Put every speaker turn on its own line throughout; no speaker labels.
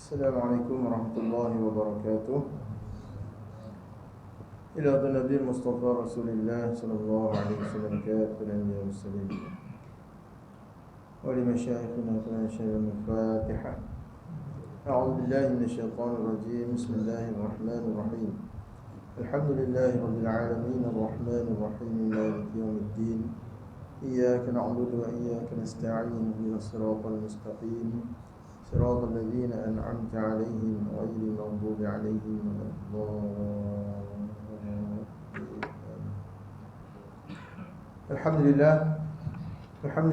Assalamualaikum warahmatullahi wabarakatuh. Ila Nabi Mustafa Rasulullah sallallahu alaihi wasallam kafir anbiya muslimin. Wa li masyayikhina wa syaikhina al-Fatiha. A'udzu billahi minasy syaithanir rajim. Bismillahirrahmanirrahim. Alhamdulillahi rabbil alamin arrahmanir rahim maliki yaumiddin. Iyyaka na'budu wa iyyaka nasta'in ihdinas siratal mustaqim. صراط الذين أنعمت عليهم غير المغضوب عليهم ولا الضالين. الحمد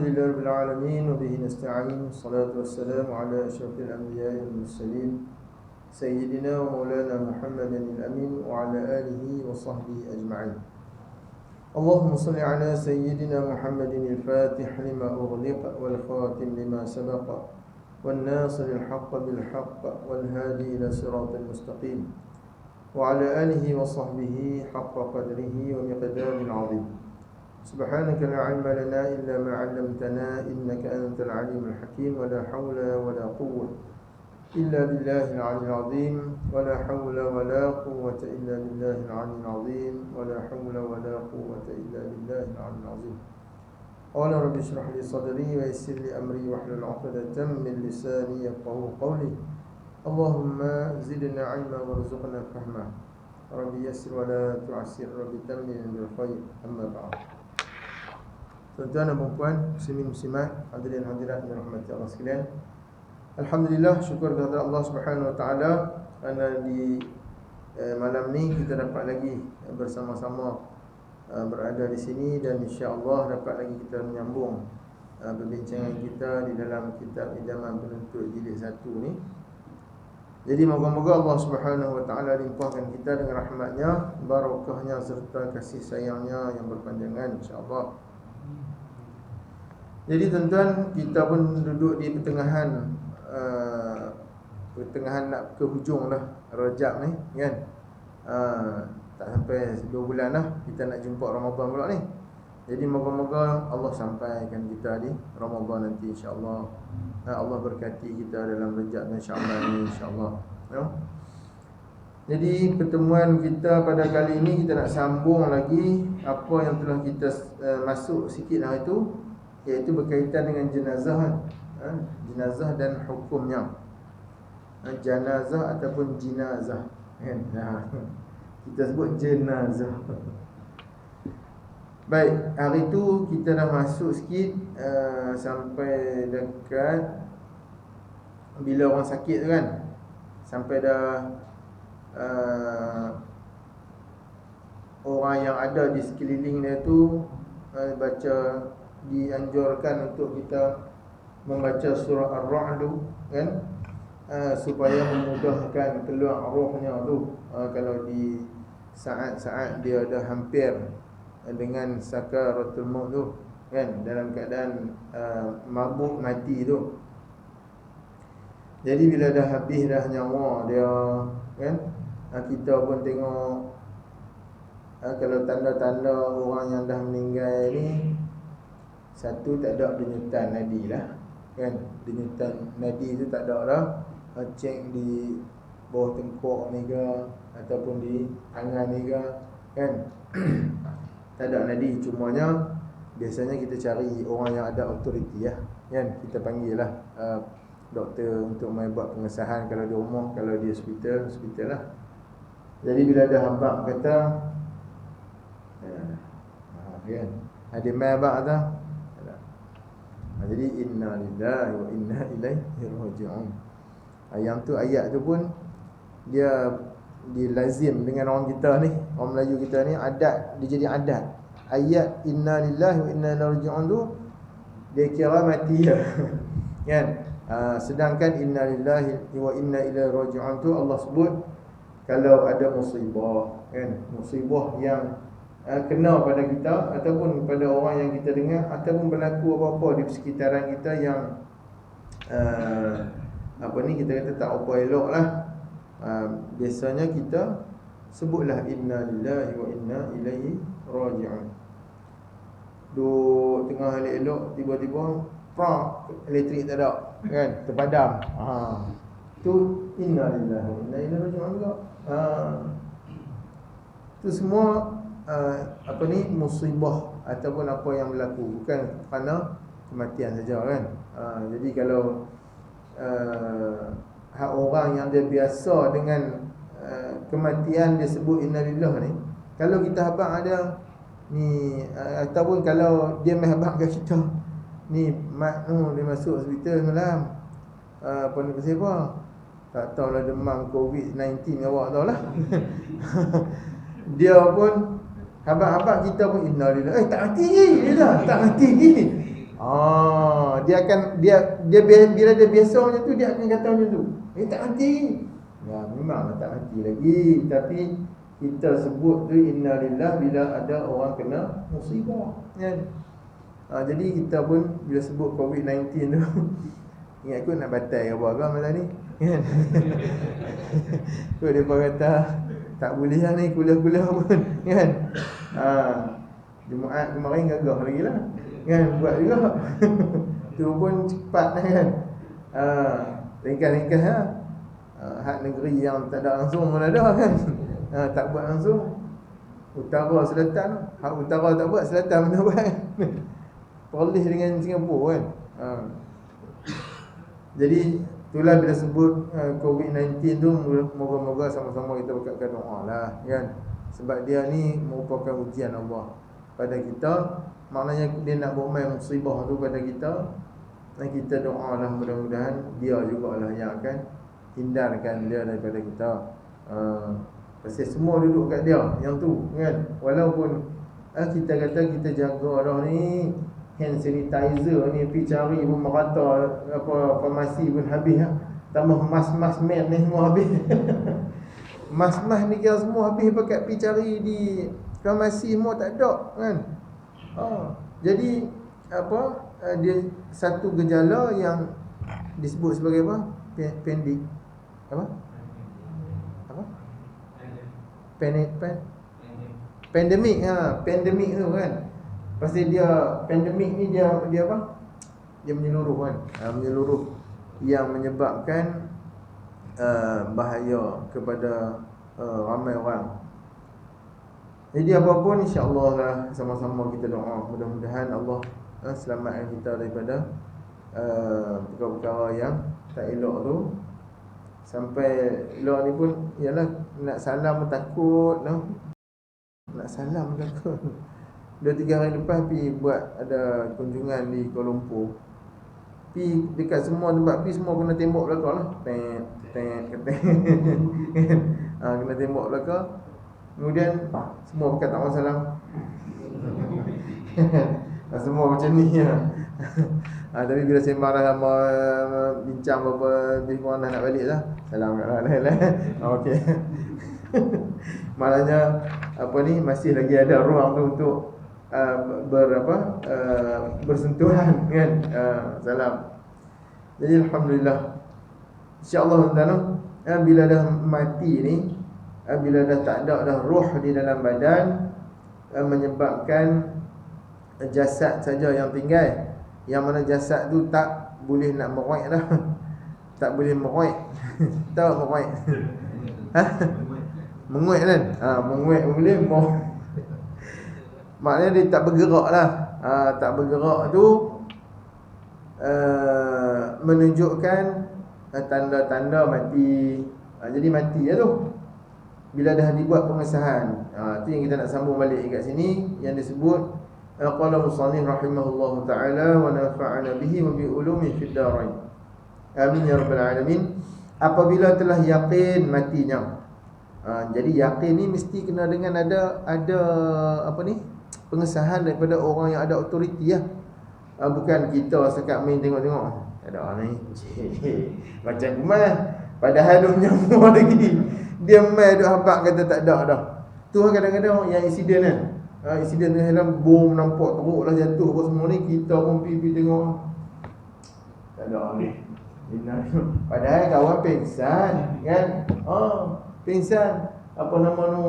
لله رب العالمين وبه نستعين. الصلاة والسلام على أشرف الأنبياء والمرسلين سيدنا ومولانا محمد الأمين وعلى آله وصحبه أجمعين. اللهم صل على سيدنا محمد الفاتح لما أغلق والخاتم لما سبق والناصر الحق بالحق والهادي إلى صراط المستقيم وعلى آله وصحبه حق قدره ومقدار عظيم. سبحانك لا علم لنا إلا ما علمتنا إنك أنت العليم الحكيم. ولا حول ولا قوة إلا بالله العلي العظيم. ولا حول ولا قوة إلا بالله العلي العظيم. ولا حول ولا قوة إلا بالله العلي العظيم. قال رب اشرح لي صدري ويسر لي أمري واحلل عقدة من لساني يفقهوا قولي. اللهم زدنا علما وارزقنا فهما. رب يسر ولا تعسر. رب تمن بالخير. أما بعد. Tuan-tuan dan puan, muslimin muslimat, hadirin hadirat yang dirahmati Allah sekalian. Alhamdulillah, syukur kepada Allah Subhanahu wa taala kerana di malam ni kita dapat lagi bersama-sama berada di sini dan insya-Allah dapat lagi kita menyambung perbincangan kita di dalam kitab Idaman Penuntut jilid 1 ni. Jadi moga-moga Allah Subhanahu wa taala limpahkan kita dengan rahmatnya, barakahnya serta kasih sayangnya yang berpanjangan insya-Allah. Jadi tuan-tuan, kita pun duduk di pertengahan nak ke hujung dah Rajab ni kan. Tak sampai 2 bulan dah kita nak jumpa Ramadan pula ni. Jadi moga-moga Allah sampaikan kita di Ramadan nanti insya-Allah. Allah berkati kita dalam Rajab dan Syaban ni insya-Allah. Ya. Jadi pertemuan kita pada kali ini kita nak sambung lagi apa yang telah kita masuk sikit hari itu, iaitu berkaitan dengan jenazah. Jenazah dan hukumnya. Jenazah ataupun jinazah kan. Kita sebut jenazah. Baik, hari tu kita dah masuk sikit sampai dekat bila orang sakit tu kan. Sampai dah orang yang ada di sekeliling dia tu baca, dianjurkan untuk kita membaca surah Ar-Ra'd kan, supaya memudahkan keluar rohnya tu kalau di saat-saat dia dah hampir dengan sakaratul maut tu kan, dalam keadaan mabuk mati tu. Jadi bila dah habis dah nyawa dia kan, kita pun tengok kalau tanda-tanda orang yang dah meninggal ni, satu tak ada denyutan nadi lah kan. Denyutan nadi tu tak ada dah. Cek di bawah tengkuk ni ke ataupun di tangan ni ke kan. Tak ada nadi. Cumanya biasanya kita cari orang yang ada autoriti lah kan. Kita panggil lah doktor untuk mai buat pengesahan. Kalau di rumah, kalau di hospital lah. Jadi bila ada hambak kata kan, ada mai hambak kata, jadi inna lillahi wa inna ilaihi raji'un. Ayat tu pun dia dilazim dengan orang kita ni, orang Melayu kita ni, adat, dia jadi adat. Ayat inna lillahi wa inna ilaihi raji'un tu dia kira mati ya. Kan? Sedangkan inna lillahi wa inna ilaihi raji'un tu Allah sebut kalau ada musibah kan, musibah yang kena pada kita ataupun pada orang yang kita dengar, ataupun berlaku apa-apa di sekitaran kita yang kita kata tak apa elok lah. Biasanya kita sebutlah inna lillahi wa inna ilaihi raji'un. Duk tengah elok-elok tiba-tiba elektrik tak ada kan, terpadam. tu inna lillahi wa inna ilaihi raji'un juga. Itu semua musibah ataupun apa yang berlaku, bukan kerana kematian saja kan. Jadi kalau hak orang yang dia biasa dengan kematian dia sebut innalillah ni, kalau kita habang ada ni ataupun kalau dia habang kat kita ni mak dia masuk hospital malam, apa ni pasal apa, tak tahulah demam COVID-19 awak tahulah. Dia pun habang-habang kita pun innalillah, tak mati dia dah, tak mati. Dia akan dia bila dia biasa macam tu, dia akan kata macam tu, tak mati. Ya memang tak mati lagi, tapi kita sebut tu innalillah bila ada orang kena musibah kan. Jadi kita pun bila sebut COVID-19 tu ingat aku nak batal ke apa kan malam ni kan. Kau depa kata tak boleh lah ni kuliah-kuliah pun kan. Jumaat kemarin gagah lagi lah kan, buat juga. Tu pun cepat lah kan. Ringkas-ringkas lah. Hak negeri yang tak ada langsung pun ada kan. Tak buat langsung. Utara selatan, hak utara tak buat, selatan mana buat. Perlis dengan Singapura kan. Jadi itulah bila sebut COVID-19 tu, moga-moga sama-sama kita berkatkan doa lah kan. Sebab dia ni merupakan ujian Allah pada kita. Maknanya dia nak buat main musibah tu pada kita, dan kita doa lah mudah-mudahan dia jugalah yang akan hindarkan dia daripada kita. Pasal semua duduk kat dia yang tu kan. Walaupun kita kata kita jaga dah ni, hand sanitizer ni pergi cari pun merata, apa farmasi pun habis lah. Tambah mas-mas med ni semua habis. Mas-mas ni kira semua habis, pakat pergi cari di farmasi semua tak ada kan. Jadi dia satu gejala yang disebut sebagai apa? Pendik. Pandemik. Pandemik tu kan. Pasal dia pandemik ni dia apa? Dia menyeluruh kan. Menyeluruh yang menyebabkan bahaya kepada ramai orang. Jadi apapun insya-Allah lah, sama-sama kita doa mudah-mudahan Allah selamatkan kita daripada perkara-perkara yang tak elok tu. Sampai elok ni pun ialah nak salam pun takut no? Nak salam pun takut. 2-3 hari lepas pergi buat ada kunjungan di Kuala Lumpur. Pergi dekat semua tempat pergi, semua kena tembok belakang lah. Kena tembok belakang. Kemudian semua berkata tak salam. Semua macam ni ya. Tapi bila sembang dah lama, bincang berapa, lebih kurang dah nak balik lah. Salam kat lah. Okey. Maknanya masih lagi ada ruang tu untuk bersentuhan kan. Salam. Jadi alhamdulillah, insya-Allah tuan-tuan, bila dah mati ni, bila dah tak ada dah roh di dalam badan, menyebabkan jasad saja yang tinggal. Yang mana jasad tu tak boleh nak meroik dah. Tak boleh meroik. Tahu meroik? Menguik kan? Menguik boleh mau. Maknanya dia tak bergerak lah. Tak bergerak tu menunjukkan tanda-tanda mati. Jadi mati lah tu bila dah dibuat pengesahan. Tu yang kita nak sambung balik kat sini, yang disebut qala musannif rahimahullahu taala wa nafa'ana bihi wa bi ulumi fid darain. Amin ya rabbal alamin. Apabila telah yakin matinya. Jadi yakin ni mesti kena dengan ada pengesahan daripada orang yang ada autoriti lah. Bukan kita setakat main tengok-tengok. Ada ni. Macam kumah. Padahal dia menyamur lagi. Dia main duk habaq kata tak ada dah. Tu kadang-kadang yang insiden kan. Insiden tu dalam bom nampak teruk lah jatuh apa semua ni, kita pun pergi tengok. Tak ada ni. Padahal kawan pingsan kan. Pingsan. Apa nama tu,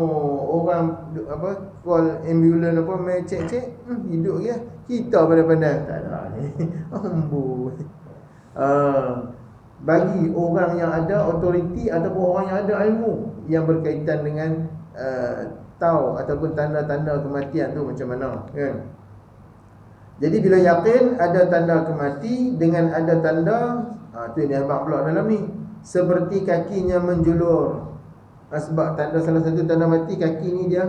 orang call ambulans main cek-cek, hidup ke. Kita pandai-pandai tak ada ni. Amboi. bagi orang yang ada autoriti ataupun orang yang ada ilmu yang berkaitan dengan tahu ataupun tanda-tanda kematian tu macam mana, kan? Jadi bila yakin ada tanda kemati dengan ada tanda, tu yang dia abang pula dalam ni, seperti kakinya menjulur. Sebab tanda, salah satu tanda mati, kaki ni dia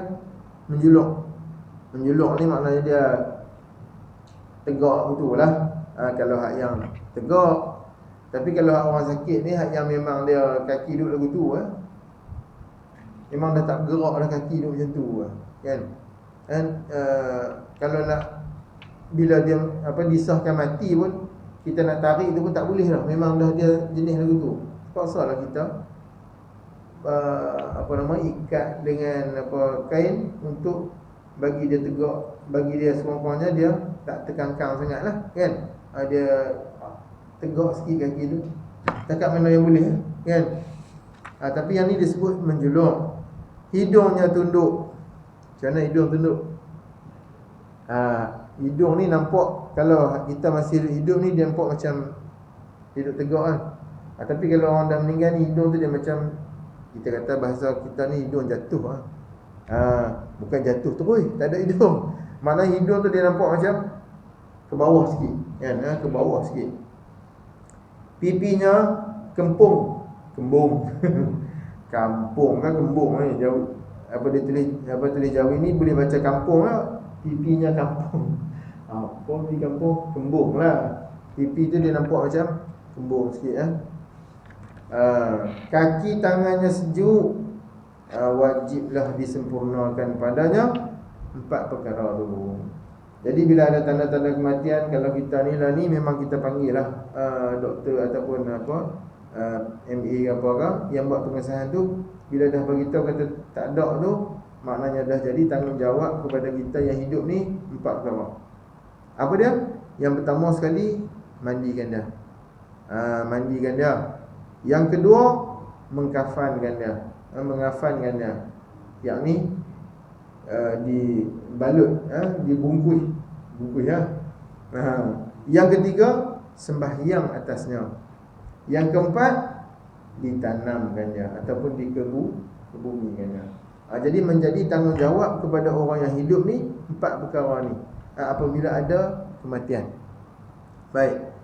menjulur. Menjulur ni maknanya dia tegak betul lah, kalau hak yang tegak. Tapi kalau hak orang sakit ni, hak yang memang dia kaki duduk lagu tu, memang dah tak bergerak dah kaki duduk macam tu, kan? Dan kalau nak, bila dia disahkan mati pun, kita nak tarik tu pun tak boleh lah. Memang dah dia jenis lagu tu. Terpaksa lah kita ikat dengan kain untuk bagi dia tegak, bagi dia sekurang-kurangnya dia tak terkangkang sangat lah, kan? Dia tegak sikit kaki tu, cakap mana yang boleh, kan? Tapi yang ni disebut menjulur. Hidungnya tunduk. Macam mana hidung tunduk? Hidung ni nampak, kalau kita masih hidup ni, dia nampak macam hidup tegak kan. Tapi kalau orang dah meninggal ni, hidung tu dia macam, kita kata bahasa kita ni, hidung jatuh. Bukan jatuh terus, tak ada hidung. Maknanya hidung tu dia nampak macam ke bawah sikit, kan? Ke bawah sikit. Pipinya kembung. Kampung kan, kembung ni jauh. Dia tulis Jawi ni boleh baca kampung lah. Pipinya kampung. Apa pipi kampung? Kembung lah. Pipi tu dia nampak macam kembung sikit, kaki tangannya sejuk, wajiblah disempurnakan padanya 4 perkara tu. Jadi bila ada tanda-tanda kematian, kalau kita ni lah ni, memang kita panggil lah doktor ataupun MA apa yang buat pengesahan tu. Bila dah beritahu kata tak ada tu, maknanya dah jadi tanggungjawab kepada kita yang hidup ni 4 perkara. Apa dia? Yang pertama sekali, mandikan dia. Mandikan dia. Yang kedua, mengkafankan dia. Mengafankan dia, yakni dibalut, dibungkus ya. Yang ketiga, sembahyang atasnya. Yang keempat, ditanamkannya ataupun dikebumikannya. Jadi menjadi tanggungjawab kepada orang yang hidup ni 4 perkara ni apabila ada kematian. Baik.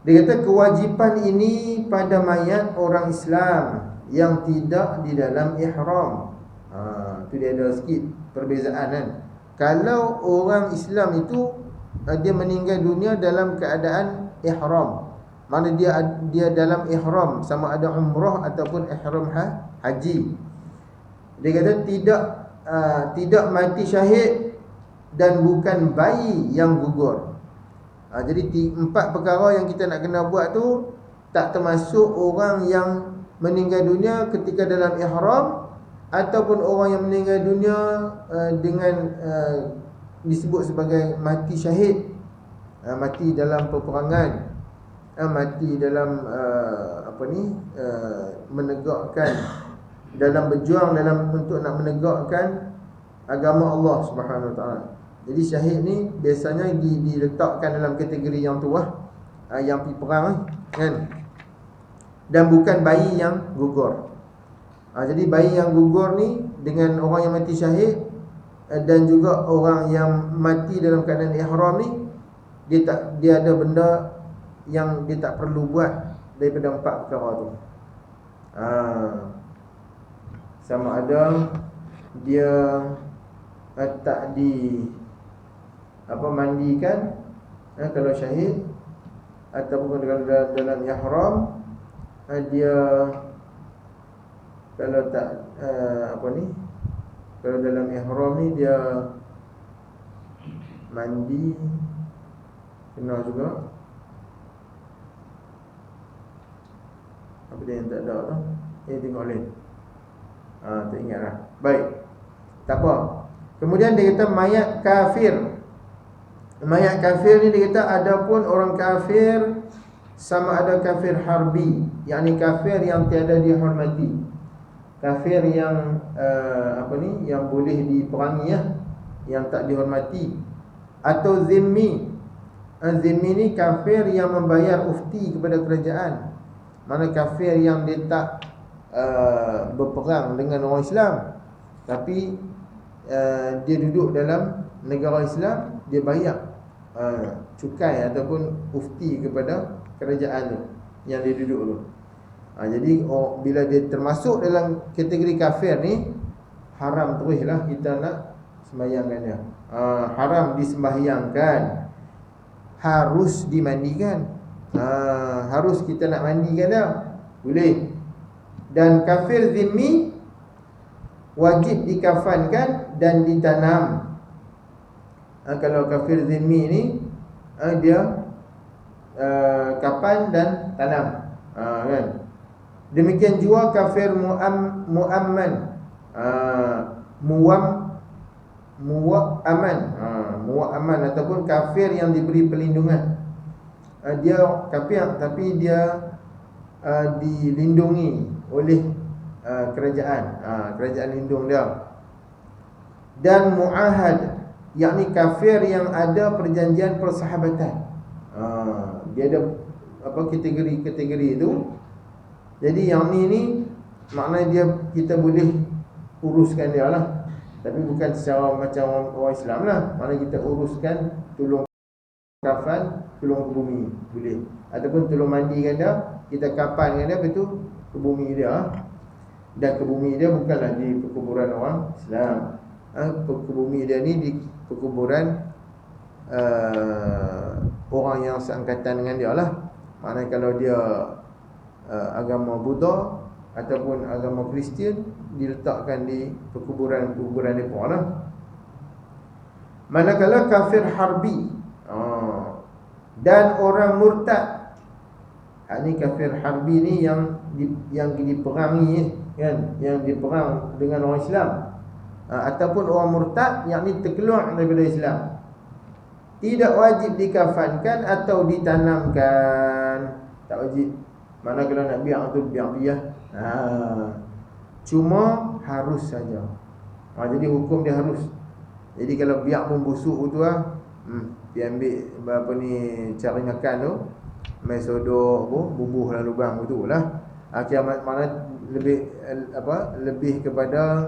Dia kata kewajipan ini pada mayat orang Islam yang tidak di dalam ihram. Tu dia ada sikit perbezaan, kan. Kalau orang Islam itu dia meninggal dunia dalam keadaan ihram, mana dia dalam ihram, sama ada umrah ataupun ihram haji. Dia kata tidak mati syahid dan bukan bayi yang gugur. Jadi 4 perkara yang kita nak kena buat tu tak termasuk orang yang meninggal dunia ketika dalam ihram, ataupun orang yang meninggal dunia dengan disebut sebagai mati syahid, mati dalam peperangan, mati dalam menegakkan, dalam berjuang untuk nak menegakkan agama Allah Subhanahu Wa Taala. Jadi syahid ni biasanya diletakkan dalam kategori yang tu yang pergi perang, kan. Dan bukan bayi yang gugur. Jadi bayi yang gugur ni dengan orang yang mati syahid dan juga orang yang mati dalam keadaan ihram ni, dia ada benda yang dia tak perlu buat daripada 4 perkara tu. Sama ada dia tak mandikan kalau syahid, ataupun dalam ihram, dia kalau tak kalau dalam ihram ni dia mandi kena juga. Apa dia yang tak ada tu? Tengok lain. Tak ingat lah. Baik, tak apa. Kemudian dia kata mayat kafir. Mayat kafir ni dia kata adapun orang kafir, sama ada kafir harbi, yakni kafir yang tiada dihormati, kafir yang yang boleh diperangi, yang tak dihormati, atau zimmi. Zimmi ni kafir yang membayar ufti kepada kerajaan, Mana kafir yang dia tak berperang dengan orang Islam, tapi dia duduk dalam negara Islam, dia bayar cukai ataupun ufti kepada kerajaan tu yang dia duduk tu. Jadi bila dia termasuk dalam kategori kafir ni, haram teruslah kita nak sembahyangkan dia. Haram disembahyangkan, harus dimandikan. Harus kita nak mandikan dia, boleh. Dan kafir zimmi wajib dikafankan dan ditanam. Kalau kafir zimmi ni dia kafan dan tanam, kan? Demikian juga kafir muamman, muamman ataupun kafir yang diberi perlindungan. Dia kafir tapi dia dilindungi oleh kerajaan, kerajaan lindung dia. Dan muahad, yakni kafir yang ada perjanjian persahabatan. Dia ada kategori-kategori itu. Jadi yang ni maknanya dia, kita boleh uruskan dia lah, tapi bukan secara macam orang Islam lah. Maknanya kita uruskan, tolong kafan, tolong ke bumi, boleh. Ataupun tolong mandikan dia, kita kapankan dia, lepas tu ke bumi dia. Dan ke bumi dia bukanlah di perkuburan orang Islam. Ke bumi dia ni di perkuburan orang yang seangkatan dengan dia lah. Maknanya kalau dia agama Buddha ataupun agama Kristian, diletakkan di perkuburan mereka lah. Manakala kafir harbi dan orang murtad, ini kafir harbi ni yang diperangi, kan, yang diperang dengan orang Islam, ataupun orang murtad yang terkeluar daripada Islam, tidak wajib dikafankan atau ditanamkan. Tak wajib. Mana kalau nak biar tu biar dia. Cuma harus saja. Jadi hukum dia harus. Jadi kalau biar pun busuk tu dia ambil apa ni, cari makan tu, mai sodok bubuh dalam lubang tu lah. Kiamat mana lebih kepada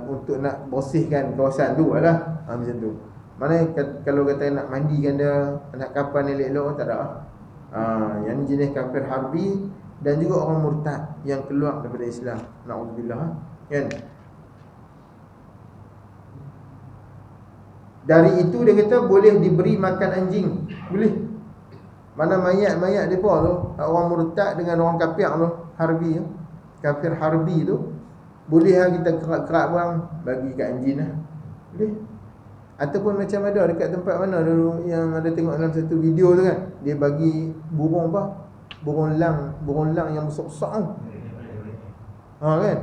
untuk nak bersihkan kawasan tu lah. Macam tu. Mana kalau kata nak mandikan dia, nak kapan elok-elok, tak ada. Yang ni jenis kafir harbi dan juga orang murtad yang keluar daripada Islam. Na'udzubillah, kan? Dari itu dia kata boleh diberi makan anjing. Boleh. Mana mayat-mayat depa tu, orang murtad dengan orang kafir tu, harbi tu, kafir harbi tu, bolehlah kita kerak-kerak bang, bagi kat anjing lah. Boleh. Ataupun macam ada dekat tempat mana dulu yang ada tengok dalam satu video tu kan, dia bagi burung apa? Burung lang yang besar-besar tu. Kan?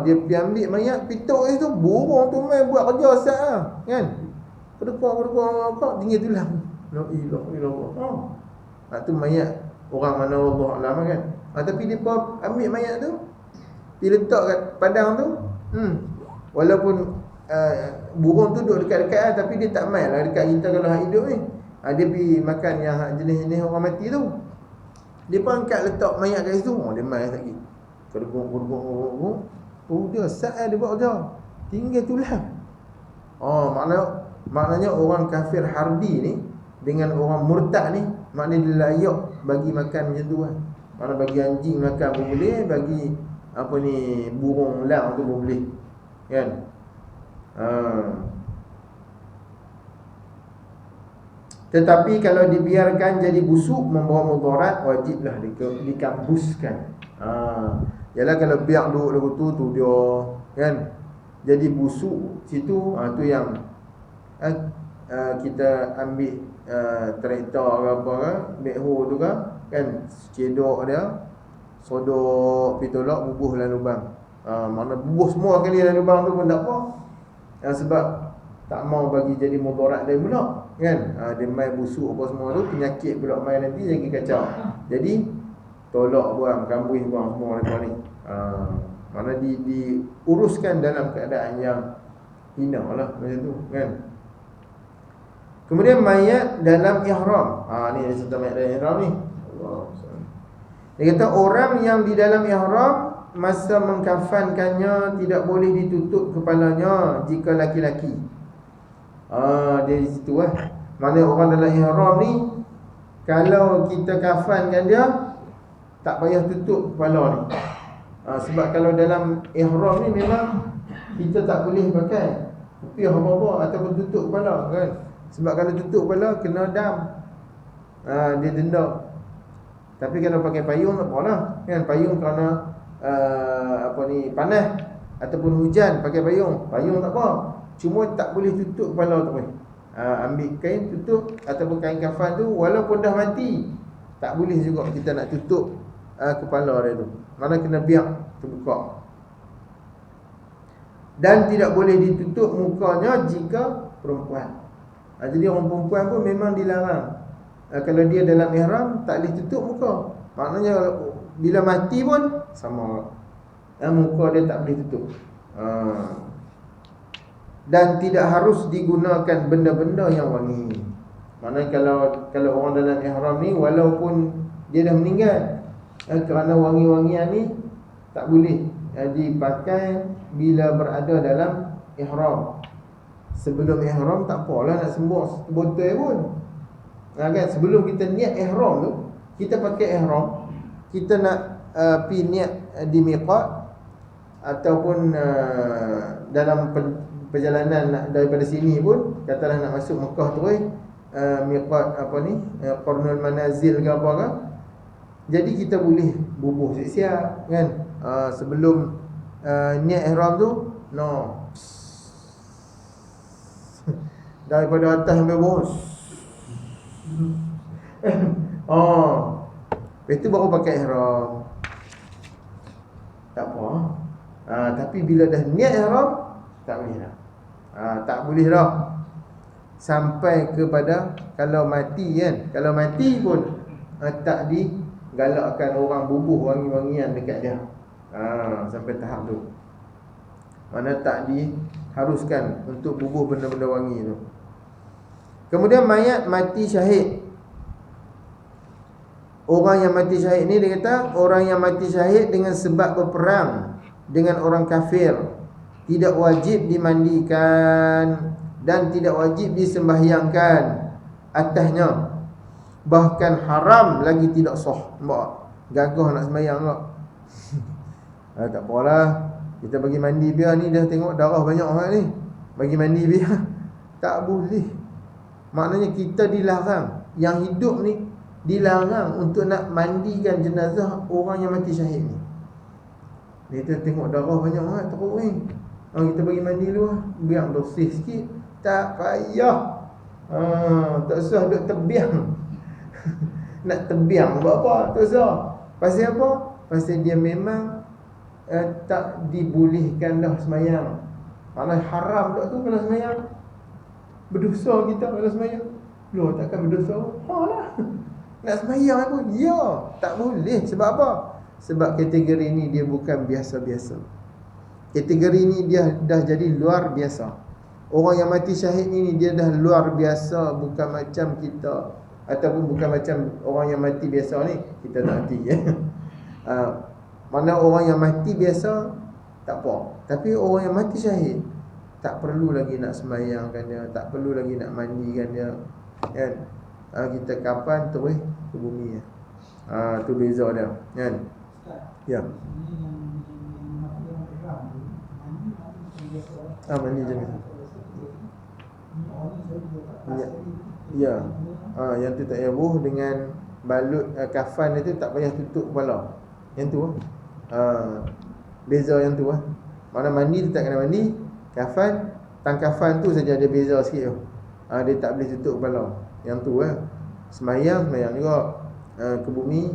Dia pergi ambil mayat, pituk tu, burung tu main buat kerja asal lah, kan? Kedekor tinggal tulang. La ilaha illallah. Tu mayat orang mana Allah alam kan. Tapi depa ambil mayat tu, diletak kat padang tu. Walaupun burung tu duduk dekat-dekat lah, tapi dia tak main lah dekat kita kalau hak hidup ni. Dia pergi makan yang jenis-jenis orang mati tu. Dia pun angkat letak mayat kat situ. Dia main lagi. Kedegong. Dia saat dia buat kerja, tinggal tulang. Maknanya orang kafir harbi ni dengan orang murtad ni, maknanya dia layak bagi makan macam tu kan. Mana bagi anjing makan pun boleh, bagi apa ni, burung lang tu pun boleh, kan? Tetapi kalau dibiarkan jadi busuk membawa mudarat, wajiblah dikampuskan. Yalah kalau biar duduk lagu tu dia kan jadi busuk situ, tu yang kita ambil traktor ke apa ke, backhoe tu kan, cedok dia, sodok pitolak, bubuh dalam lubang. Mana bubuh semua kali dalam lubang tu pun tak apa. Sebab tak mau bagi jadi mudarat dia pula, kan? Dia mai busuk apa semua tu, penyakit pula mai nanti jadi kacau. Jadi tolak buang, kambuh buang semua lepas ni. Mana diuruskan dalam keadaan yang hina lah macam tu, kan? Kemudian mayat dalam ihram. Ni ada cerita mayat dalam ihram ni. Dia kata orang yang di dalam ihram masa mengkafankannya tidak boleh ditutup kepalanya jika laki-laki. Dia di situ Mana orang dalam ihram ni, kalau kita kafankan dia, tak payah tutup kepala ni. Sebab kalau dalam ihram ni memang kita tak boleh pakai kopiah apa-apa ataupun tutup kepala kan. Sebab kalau tutup kepala kena dam, dia denda. Tapi kalau pakai payung tak apalah kan. Payung kerana panas ataupun hujan pakai payung tak apa. Cuma tak boleh tutup kepala tu ambil kain tutup ataupun kain kafan tu, walaupun dah mati tak boleh juga kita nak tutup kepala dia tu. Mana kena biar terbuka. Dan tidak boleh ditutup mukanya jika perempuan. Jadi orang perempuan pun memang dilarang. Kalau dia dalam ihram tak boleh tutup muka. Maknanya bila mati pun sama, muka dia tak boleh tutup. Dan tidak harus digunakan benda-benda yang wangi. Maknanya kalau orang dalam ihram ni, walaupun dia dah meninggal, kerana wangi-wangian ni tak boleh dipakai bila berada dalam ihram. Sebelum ihram tak apalah nak sembah botol pun. Kan sebelum kita niat ihram tu, kita pakai ihram, kita nak pi niat di miqat ataupun dalam perjalanan daripada sini pun, katalah nak masuk Mekah tu miqat Qarnul Manazil ke apa kan. Jadi kita boleh bubuh siap-siap kan. Sebelum niat ihram tu, daripada atas sampai bawah. Lepas tu baru pakai ihram. Tak apa. Tapi bila dah niat ihram, tak boleh dah. Tak boleh dah. Sampai kepada kalau mati kan. Kalau mati pun tak digalakkan orang bubuh wangi-wangian dekat dia. Sampai tahap tu. Mana tak diharuskan untuk bubuh benda-benda wangi tu. Kemudian mayat mati syahid. Orang yang mati syahid ni, dia kata orang yang mati syahid dengan sebab berperang dengan orang kafir tidak wajib dimandikan dan tidak wajib disembahyangkan atasnya. Bahkan haram lagi tidak sah. Nampak? Gagah nak sembahyang tak? Tak apalah, kita bagi mandi biar ni, dah tengok darah banyak orang ni, bagi mandi biar. Tak boleh. Maknanya kita dilarang. Yang hidup ni dilarang untuk nak mandikan jenazah orang yang mati syahid ni. Kita tengok darah banyak sangat teruk ni, kita bagi mandi dulu biar bersih sikit. Tak payah. Tak usah duk tebiang. Nak tebiang buat apa? Tak usah. Pasal apa? Pasal dia memang tak dibolehkan dah semayang. Maknanya haram tak tu kalau semayang. Berdosa kita kalau semayang. Loh, takkan berdosa? Lah. Nak semayang pun ya, tak boleh. Sebab apa? Sebab kategori ni dia bukan biasa-biasa. Kategori ni dia dah jadi luar biasa. Orang yang mati syahid ni dia dah luar biasa. Bukan macam kita, ataupun bukan macam orang yang mati biasa ni. Kita tak mati mana orang yang mati biasa tak apa. Tapi orang yang mati syahid tak perlu lagi nak semayangkan dia, tak perlu lagi nak mandikan dia kan. Kita kapan terus ke bumi tu beza dia kan. Ya. Mandi jenis. Ya. Yang tu tak payah buh dengan balut kafan itu, tak payah tutup kepala. Yang tu beza yang tu Mana mandi tu tak kena mandi. Kafan, tangkafan tu saja ada beza sikit tu. Dia tak boleh tutup kepala. Yang tu semayang juga. Ke bumi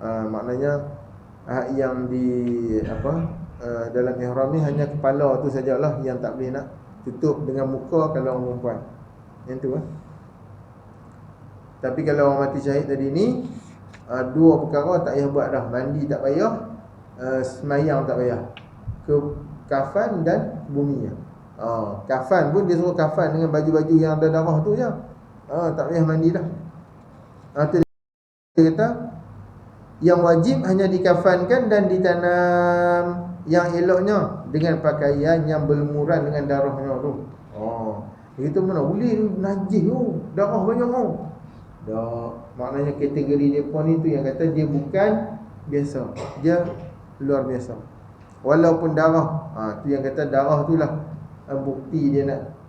maknanya yang di dalam ihram ni hanya kepala tu sajalah yang tak boleh nak tutup dengan muka kalau orang perempuan. Yang tu Tapi kalau orang mati syahid tadi ni, dua perkara tak payah buat dah. Mandi tak payah, semayang tak payah. Ke kafan dan bumi. Kafan pun dia suruh kafan dengan baju-baju yang ada darah tu je. Tak payah mandi dah. Dia kata yang wajib hanya dikafankan dan ditanam, yang eloknya dengan pakaian yang berlumuran dengan darahnya tu. Dia kata mana boleh tu, najis tu, darah banyak tu. Dah, maknanya kategori depa ni tu yang kata dia bukan biasa, dia luar biasa. Walaupun darah, tu yang kata darah tu lah bukti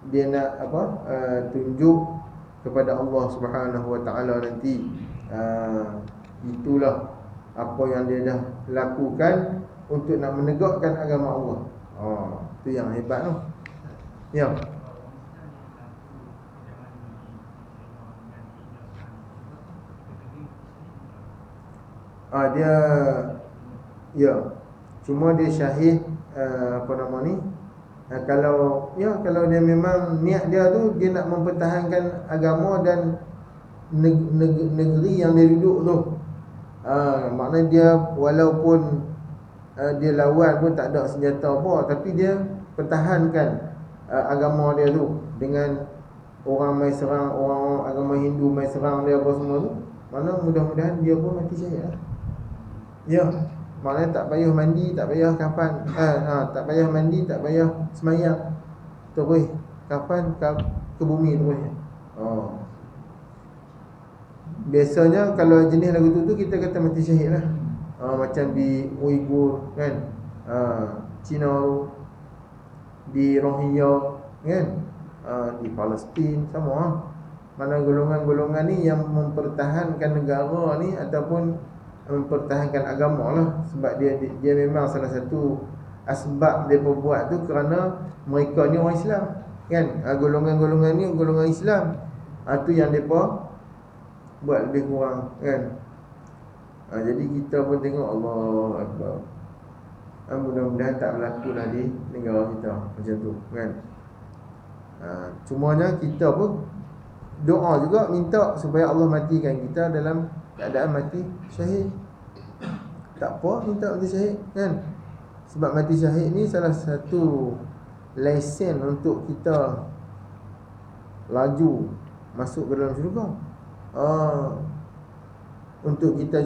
dia nak apa, tunjuk kepada Allah Subhanahu Wa Taala nanti. Itulah apa yang dia dah lakukan untuk nak menegakkan agama Allah. Itu yang hebat tu. Ya. Dia ya. Cuma dia syahid apa nama ni? Kalau dia memang niat dia tu dia nak mempertahankan agama dan negeri yang dia duduk tu. Maknanya dia walaupun dia lawan pun tak ada senjata apa, tapi dia pertahankan agama dia tu dengan orang mai serang, orang agama Hindu mai serang dia apa semua tu. Mana mudah-mudahan dia pun mati syahid lah. Ya, maknanya tak payah mandi, tak payah kafan, tak payah mandi, tak payah semayang, terus kafan ke bumi terus. Biasanya kalau jenis lagu tu kita kata mati syahid lah. Macam di Uyghur kan, Cina, di Rohingya kan, di Palestin sama. Mana golongan-golongan ni yang mempertahankan negara ni ataupun mempertahankan agama lah. Sebab dia memang salah satu asbab dia buat tu kerana mereka ni orang Islam kan. Golongan-golongan ni golongan Islam. Tu yang mereka buat lebih kurang kan. Jadi kita pun tengok Allah Akbar. Mudah-mudahan tak berlaku lah di negara kita macam tu kan. Cumanya kita pun doa juga minta supaya Allah matikan kita dalam keadaan mati syahid. Tak apa minta mati syahid kan. Sebab mati syahid ni salah satu lesen untuk kita laju masuk ke dalam syurga. Untuk kita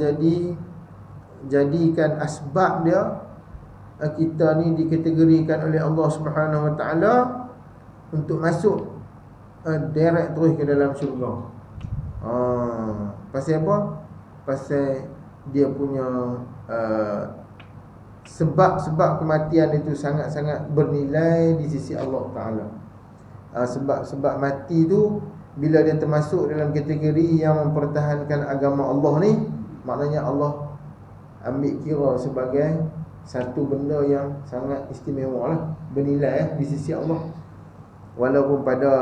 jadikan asbab dia, kita ni dikategorikan oleh Allah Subhanahu Wa Taala untuk masuk direct terus ke dalam syurga. Pasal apa? Pasal dia punya sebab-sebab kematian itu sangat-sangat bernilai di sisi Allah Ta'ala. Sebab mati tu bila dia termasuk dalam kategori yang mempertahankan agama Allah ni, maknanya Allah ambil kira sebagai satu benda yang sangat istimewa lah, bernilai di sisi Allah. Walaupun pada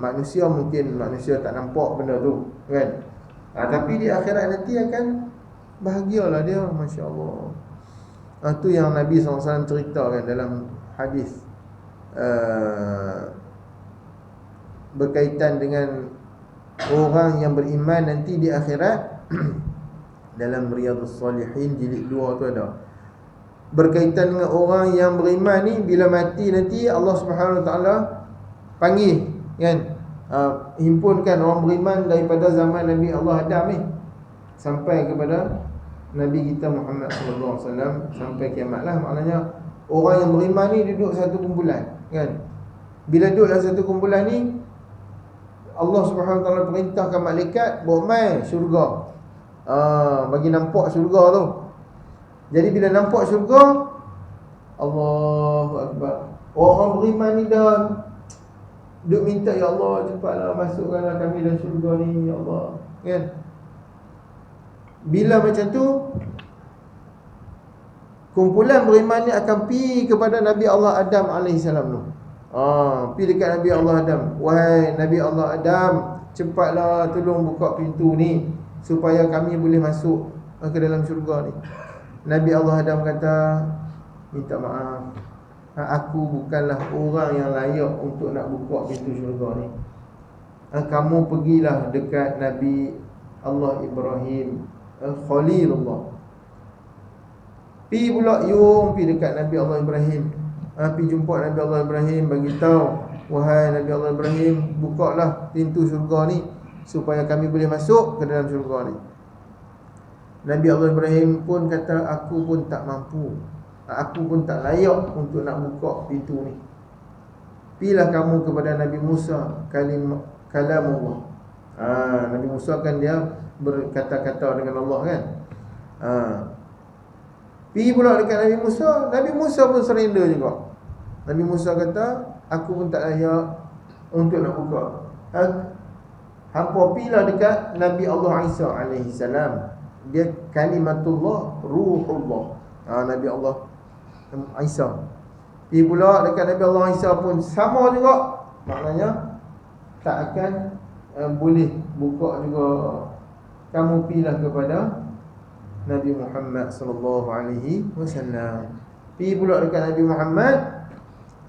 manusia mungkin manusia tak nampak benda tu kan, tapi di akhirat nanti akan bahagialah dia, Masya Allah. Itu yang Nabi SAW ceritakan dalam hadis berkaitan dengan orang yang beriman nanti di akhirat. Dalam Riyadhus Salihin jilid 2 tu ada berkaitan dengan orang yang beriman ni, bila mati nanti Allah Subhanahu Wa Taala panggil kan, himpunkan orang beriman daripada zaman Nabi Allah Adam ni sampai kepada Nabi kita Muhammad sallallahu alaihi wasallam sampai kiamat lah. Maknanya orang yang beriman ni duduk satu kumpulan kan. Bila duduk dalam satu kumpulan ni, Allah Subhanahu Wa Taala perintahkan malaikat bawa mai syurga, bagi nampak syurga tu. Jadi bila nampak syurga, Allahu Akbar, orang beriman ni dah duk minta, ya Allah cepatlah masukkanlah kami dalam syurga ni ya Allah kan. Bila macam tu, kumpulan beriman ni akan pergi kepada Nabi Allah Adam alaihissalam tu. Pergi dekat Nabi Allah Adam, wahai Nabi Allah Adam, cepatlah tolong buka pintu ni supaya kami boleh masuk ke dalam syurga ni. Nabi Allah Adam kata, minta maaf, aku bukanlah orang yang layak untuk nak buka pintu syurga ni. Kamu pergilah dekat Nabi Allah Ibrahim, Khalilullah. Pergi pula pergi dekat Nabi Allah Ibrahim, pergi jumpa Nabi Allah Ibrahim, bagi tahu, wahai Nabi Allah Ibrahim, bukalah pintu syurga ni supaya kami boleh masuk ke dalam syurga ni. Nabi Allah Ibrahim pun kata, aku pun tak mampu, aku pun tak layak untuk nak buka pintu ni. Pilah kamu kepada Nabi Musa, kalamullah. Nabi Musa kan dia berkata-kata dengan Allah kan. Pergi pula dekat Nabi Musa, Nabi Musa pun surrender juga. Nabi Musa kata, aku pun tak layak untuk nak buka. Hampa pilah dekat Nabi Allah Isa alaihi salam. Dia kalimatullah, ruhullah. Nabi Allah Isa. Pergi pula dekat Nabi Allah Isa pun sama juga. Maknanya tak akan boleh buka juga. Kamu pilah kepada Nabi Muhammad sallallahu alaihi wasallam. Pergi pula dekat Nabi Muhammad,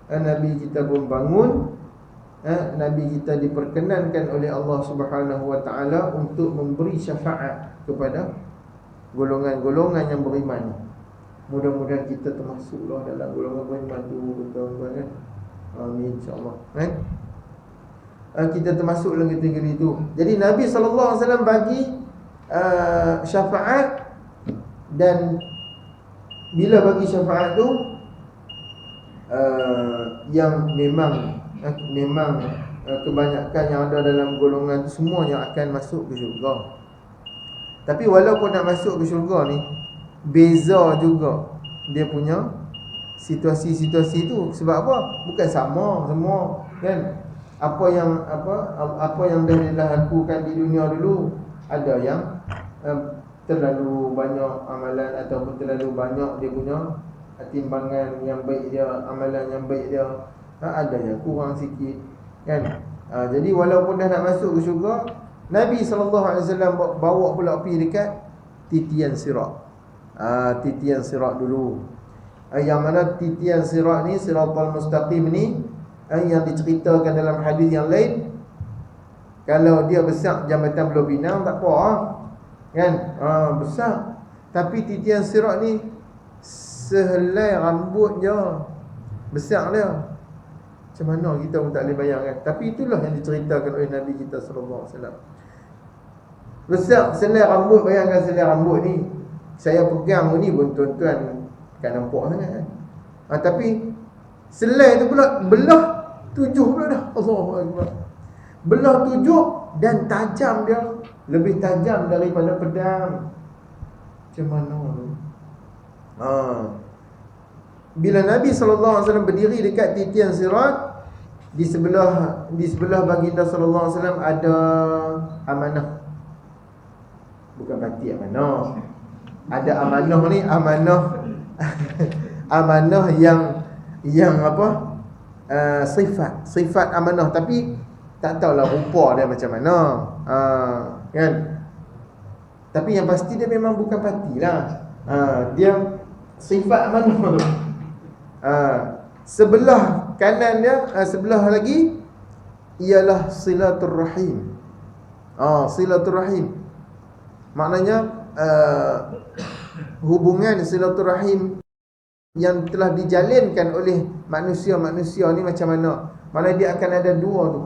Nabi kita pun bangun. Nabi kita diperkenankan oleh Allah Subhanahu wa taala untuk memberi syafaat kepada golongan-golongan yang beriman. Mudah-mudahan kita termasuklah dalam golongan beriman tu, tuan-tuan kan. Amin insya-Allah. Kita termasuk dalam kategori itu. Jadi Nabi sallallahu alaihi wasallam bagi syafaat, dan bila bagi syafaat tu yang memang kebanyakan yang ada dalam golongan tu semuanya akan masuk ke syurga. Tapi walaupun nak masuk ke syurga ni, beza juga dia punya situasi-situasi tu. Sebab apa? Bukan sama semua kan. Apa yang dah dilakukan di dunia dulu, ada yang terlalu banyak amalan ataupun terlalu banyak dia punya timbangan yang baik dia, amalan yang baik dia, ada yang kurang sikit kan. Jadi walaupun dah nak masuk ke syurga, Nabi SAW bawa pula pergi dekat titian sirat. Titian sirat dulu. Yang mana titian sirat ni, siratal mustaqim ni, yang diceritakan dalam hadis yang lain, kalau dia besar jambatan Pulau Pinang tak apa kan. Besar. Tapi titian sirat ni sehelai rambut je, besar dia. Macam mana kita pun tak boleh bayangkan. Tapi itulah yang diceritakan oleh Nabi kita sallallahu alaihi wasallam. Besar selai rambut. Bayangkan selai rambut ni, saya pegang ni pun tuan-tuan kan nampak sangat kan. Tapi selai tu pula belah 7 pula dah. Allahu akbar. Belah 7 dan tajam dia, lebih tajam daripada pedang. Macam mana tu? Bila Nabi SAW berdiri dekat titian sirat, di sebelah baginda SAW ada amanah. Bukan pati amanah. Ada amanah ni, amanah amanah yang apa? Sifat amanah, tapi tak tahulah rupa dia macam mana. Kan? Tapi yang pasti dia memang bukan patilah. Dia sifat amanah tu. Sebelah kanan dia, sebelah lagi ialah silaturrahim. Silaturrahim maknanya hubungan silaturrahim yang telah dijalinkan oleh manusia-manusia ni macam mana. Mana dia akan ada dua tu.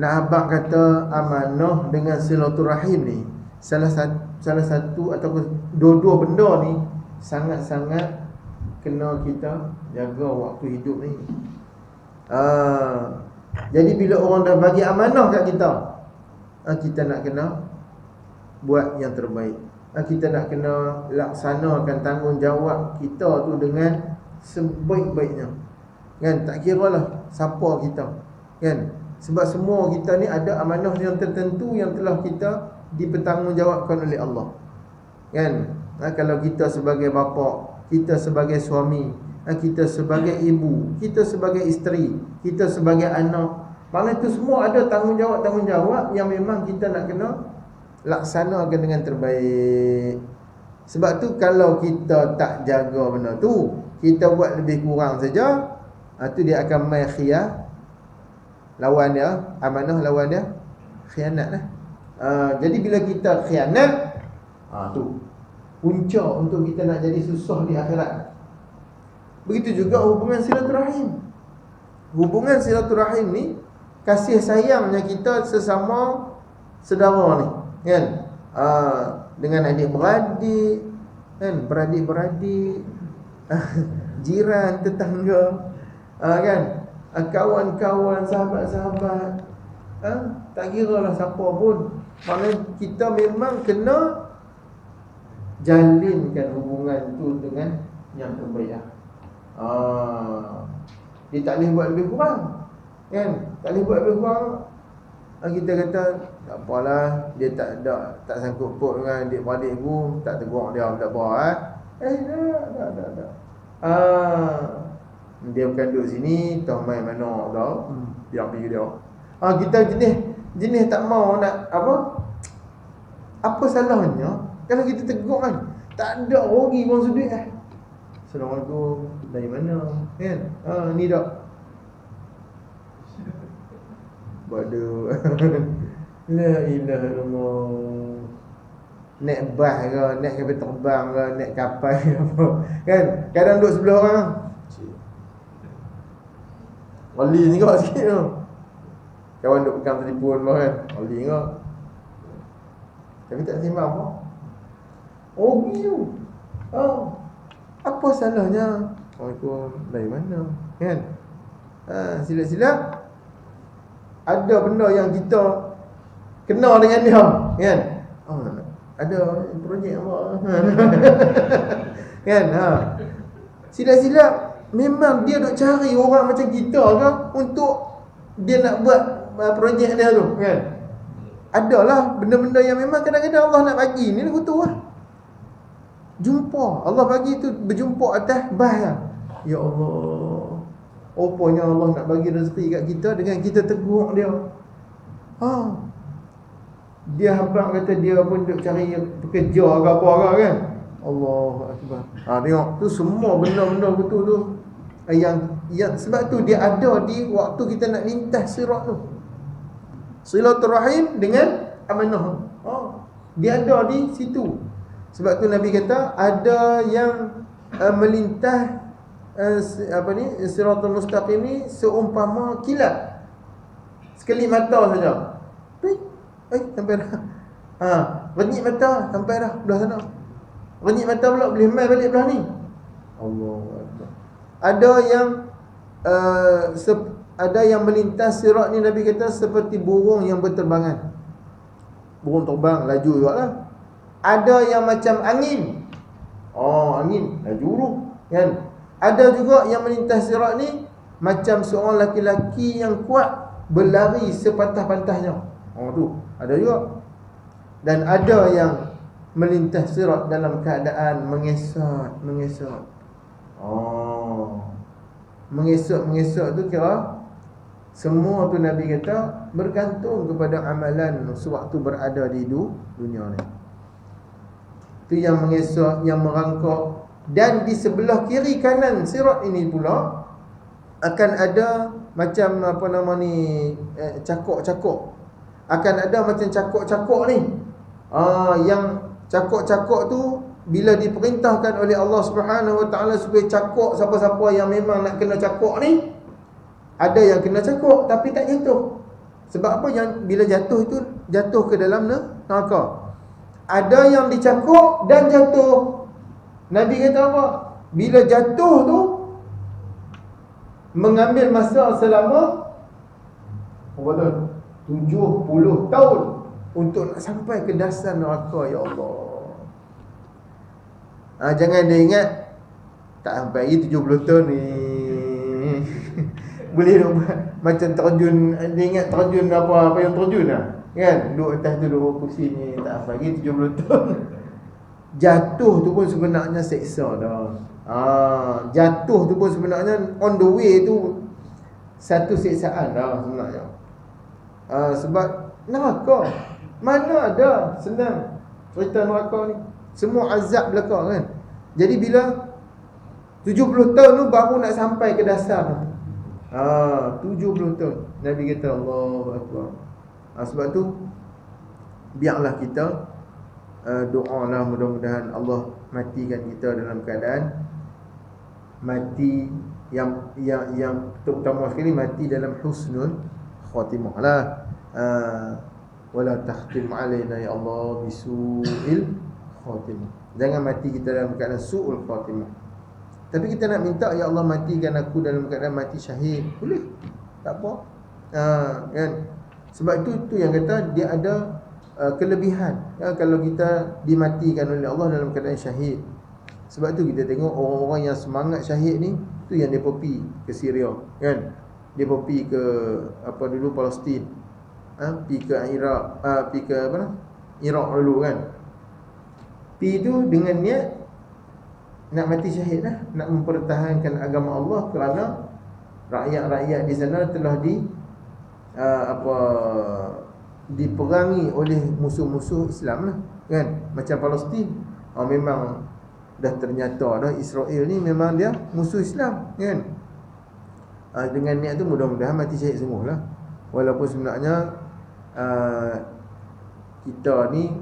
Nak abang kata amanah dengan silaturrahim ni, salah satu ataupun dua-dua benda ni sangat-sangat kena kita jaga waktu hidup ni. Jadi bila orang dah bagi amanah kat kita, kita nak kena buat yang terbaik. Kita nak kena laksanakan tanggungjawab kita tu dengan sebaik-baiknya. Kan, tak kiralah siapa kita. Kan? Sebab semua kita ni ada amanah yang tertentu yang telah kita dipertanggungjawabkan oleh Allah. Kan? Kalau kita sebagai bapa, kita sebagai suami, kita sebagai ibu, kita sebagai isteri, kita sebagai anak, maknanya itu semua ada tanggungjawab yang memang kita nak kena laksanakan dengan terbaik. Sebab tu kalau kita tak jaga benda tu, kita buat lebih kurang saja, tu dia akan main khiyar. Lawan dia, amanah lawan dia khianat lah. Jadi bila kita khianat, tu punca untuk kita nak jadi susah di akhirat. Begitu juga hubungan silaturahim. Hubungan silaturahim ni kasih sayangnya kita sesama saudara ni, kan? dengan adik-beradik, kan, beradik-beradik, jiran, tetangga, kan, kawan-kawan, sahabat-sahabat, tak kira lah siapa pun. Maknanya kita memang kena jalinkan hubungan tu dengan yang terbaik. Dia tak boleh buat lebih kurang, kan? Tak boleh buat lebih kurang. Kita kata tak apalah, dia tak sangkut paut dengan adik-beradik aku, tak tegur dia, tak apa. Tak. Dia bukan duduk sini, tahu main mana tau. Biar pergi dia. Kita jenis tak mau nak apa? Apa salahnya kalau kita tegur, kan? Tak ada rugi pun sudut. Assalamualaikum, dari mana, kan? Ni dak bodoh. La ilaha illallah. Naik bas ke, naik kapal terbang ke, naik kapal ke apa, kan? Kadang duduk sebelah orang, wali ni kau sikit tu. Kawan duduk pegang telefon pun, kan? Wali kau. Tapi tak sembang apa. Tu. Apa salahnya? Assalamualaikum, dari mana, kan? Sila-sila ada benda yang kita kena dengan dia, kan? Ada projek apa? Kan? Sila-sila memang dia duk cari orang macam kita ke untuk dia nak buat projek dia tu, kan? Adalah benda-benda yang memang kadang-kadang Allah nak bagi ni betul lah. Jumpa Allah bagi tu, berjumpa atas bas. Ya Allah, rupanya Allah nak bagi rezeki kat kita dengan kita tegur dia. Dia habaq kata dia pun duk cari pekerja ke apa ke, kan? Allahu akbar. Tengok tu semua benda-benda betul tu. Yang sebab tu dia ada di waktu kita nak lintas sirat tu. Silaturahim dengan amanah. Dia ada di situ. Sebab tu Nabi kata ada yang melintas siratul mustaqim ni seumpama kilat. Sekelip mata saja. Sampai dah. Renyit mata sampai dah belah sana. Renyit mata pula boleh mai balik belah ni. Allahu akbar. Ada yang melintas sirat ni, Nabi kata seperti burung yang berterbangan. Burung terbang laju jugalah. Ada yang macam angin. Angin laju tu, kan? Ada juga yang melintas sirat ni macam seorang laki-laki yang kuat berlari sepantah-pantahnya. Tu ada juga. Dan ada yang melintas sirat dalam keadaan mengesat. Mengesat tu kira semua tu Nabi kata bergantung kepada amalan sewaktu berada di dunia ni. Tu yang mengesat, yang merangkak. Dan di sebelah kiri kanan sirat ini pula akan ada macam cakok-cakok. Akan ada macam cakok-cakok ni. Yang cakok-cakok tu bila diperintahkan oleh Allah Subhanahu Wa Taala supaya cakok siapa-siapa yang memang nak kena cakok ni, ada yang kena cakok tapi tak jatuh. Sebab apa? Yang bila jatuh itu jatuh ke dalam neraka. Ada yang dicakok dan jatuh. Nabi kata apa? Bila jatuh tu mengambil masa selama 70 tahun untuk nak sampai ke dasar neraka. Ya Allah. Jangan dia ingat tak sampai lagi 70 tahun ni. Boleh macam terjun. Dia ingat terjun apa yang terjun lah, kan? Duduk atas tu, duduk kursi ni, tak sampai lagi 70 tahun. Jatuh tu pun sebenarnya seksa dah. Jatuh tu pun sebenarnya on the way tu satu seksaan dah sebenarnya. Sebab neraka mana ada senang cerita neraka ni. Semua azab belaka, kan? Jadi bila 70 tahun tu baru nak sampai ke dasar tu. 70 tahun. Nabi kata Allahu Akbar. Sebab tu biarlah kita doalah mudah-mudahan Allah matikan kita dalam keadaan mati yang terutama sekali mati dalam husnul khatimah lah. wala takhtim alaina ya Allah bisu'il khatimah. Jangan mati kita dalam keadaan su'ul khatimah. Tapi kita nak minta, ya Allah matikan aku dalam keadaan mati syahid. Boleh, tak apa. Kan? Sebab itu yang kata dia ada kelebihan kalau kita dimatikan oleh Allah dalam keadaan syahid. Sebab tu kita tengok orang-orang yang semangat syahid ni, tu yang dia pergi ke Syria, kan? Dia pergi ke dulu Palestin, pergi ke Iraq, pergi ke Iraq dulu, kan? Pergi tu dengan niat nak mati syahid lah, nak mempertahankan agama Allah, kerana rakyat-rakyat di sana telah diperangi oleh musuh-musuh Islam lah, kan? Macam Palestin, memang dah ternyata dah Israel ni memang dia musuh Islam, kan? Dengan niat tu mudah-mudahan mati syahid semua lah. Walaupun sebenarnya kita ni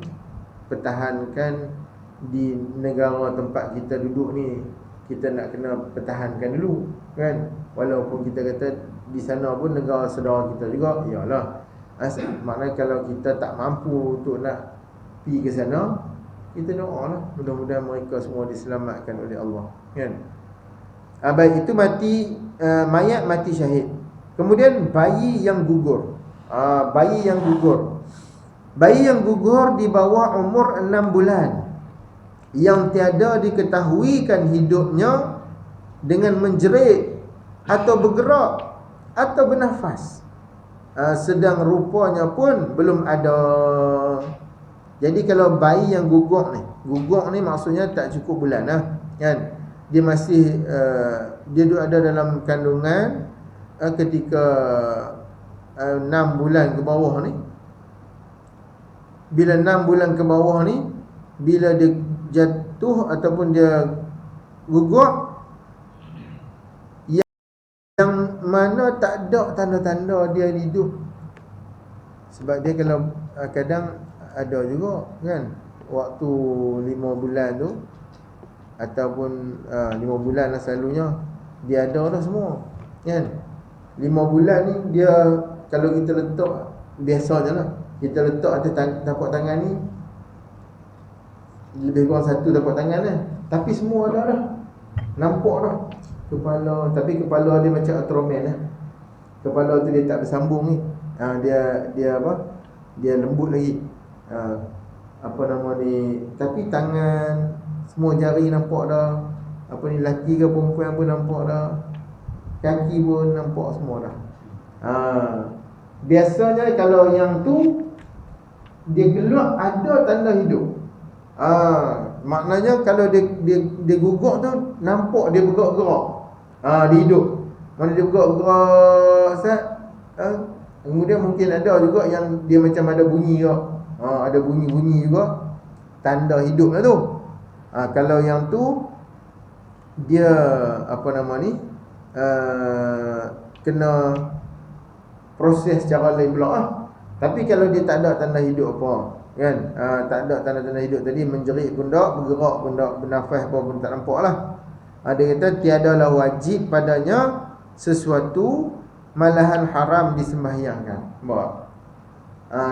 pertahankan di negara tempat kita duduk ni, kita nak kena pertahankan dulu, kan? Walaupun kita kata di sana pun negara saudara kita juga, iyalah. Maknanya kalau kita tak mampu untuk nak pergi ke sana, kita doa lah, mudah-mudahan mereka semua diselamatkan oleh Allah, kan? Baik, itu mayat mati syahid. Kemudian bayi yang gugur. Bayi yang gugur di bawah umur 6 bulan, yang tiada diketahuikan hidupnya dengan menjerit atau bergerak atau bernafas, sedang rupanya pun belum ada. Jadi kalau bayi yang gugur ni maksudnya tak cukup bulan lah, kan? Dia masih dia ada dalam kandungan ketika 6 bulan ke bawah ni. Bila 6 bulan ke bawah ni, bila dia jatuh ataupun dia gugur, yang mana tak ada tanda-tanda dia hidup. Sebab dia kalau kadang ada juga, kan, waktu 5 bulan tu, ataupun 5 bulan lah selalunya, dia ada dah semua, kan? 5 bulan ni dia, kalau kita letak, biasanya lah, kita letak atas tapak tangan ni, lebih kurang satu tapak tangan lah, tapi semua ada dah, nampak dah kepala. Tapi kepala dia macam Ultraman lah. Kepala tu dia tak bersambung ni, dia lembut lagi, tapi tangan, semua jari nampak dah. Lelaki ke perempuan pun nampak dah. Kaki pun nampak semua dah. Biasanya kalau yang tu dia keluar ada tanda hidup. Maknanya kalau dia gugur tu, nampak dia bergerak-gerak. Dia hidup. Mana dia bergerak-gerak, kemudian mungkin ada juga yang dia macam ada bunyi juga. Ada bunyi-bunyi juga, tanda hidup lah tu. Kalau yang tu dia kena proses secara lain pula lah. Tapi kalau dia tak ada tanda hidup apa, kan, tak ada tanda-tanda hidup tadi, menjerit pun tak, bergerak pun tak, bernafas pun tak nampak lah. Dia kata tiadalah wajib padanya sesuatu, malahan haram disembahyangkan.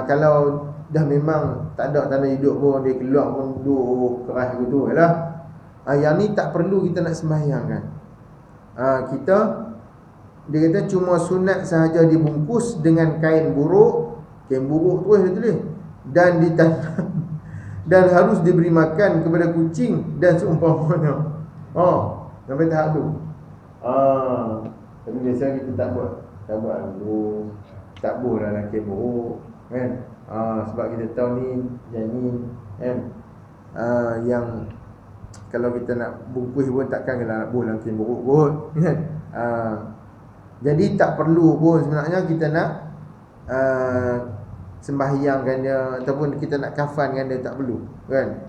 Kalau dah memang tak ada tanda hidup pun, dia keluar pun duduk keras gitu lah, yang ni tak perlu kita nak sembahyangkan. Dia kata cuma sunat sahaja dibungkus dengan kain buruk terus dia tulis, dan ditanam dan harus diberi makan kepada kucing dan seumpamanya. Sampai tahap tu. Tapi biasa kita tak buat dulu, tak boleh lah kain buruk, kan? Sebab kita tahu ni janin, kan? Yang kalau kita nak bungkus pun takkan nak buat kain buruk pun, kan? Jadi tak perlu pun sebenarnya kita nak sembahyangkan dia, ataupun kita nak kafankan dia, tak perlu, kan?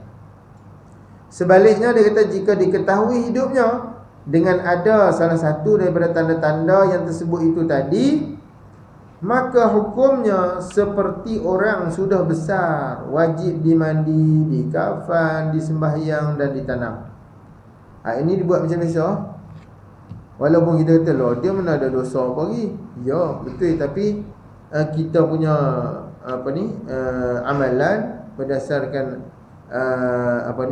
Sebaliknya dia kata jika diketahui hidupnya dengan ada salah satu daripada tanda-tanda yang tersebut itu tadi, maka hukumnya seperti orang sudah besar, wajib dimandi, dikafan, disembahyang dan ditanam. Ini dibuat macam biasa. Walaupun kita kata loh, dia mana ada dosa apa lagi? Ya, betul, tapi kita punya amalan berdasarkan apa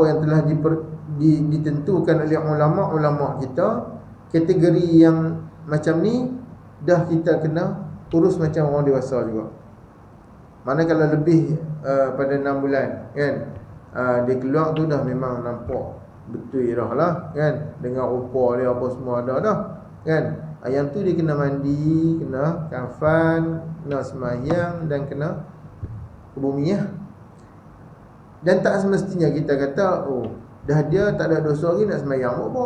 yang telah ditentukan oleh ulama kita. Kategori yang macam ni dah kita kena urus macam orang dewasa juga. Mana kalau lebih pada 6 bulan kan, dia keluar tu dah memang nampak betul dah lah kan, dengan rupa dia apa semua ada dah kan. Yang tu dia kena mandi, kena kafan, kena sembahyang dan kena ke bumi ya. Dan tak semestinya kita kata oh dah dia tak ada dosa lagi nak sembahyang apa.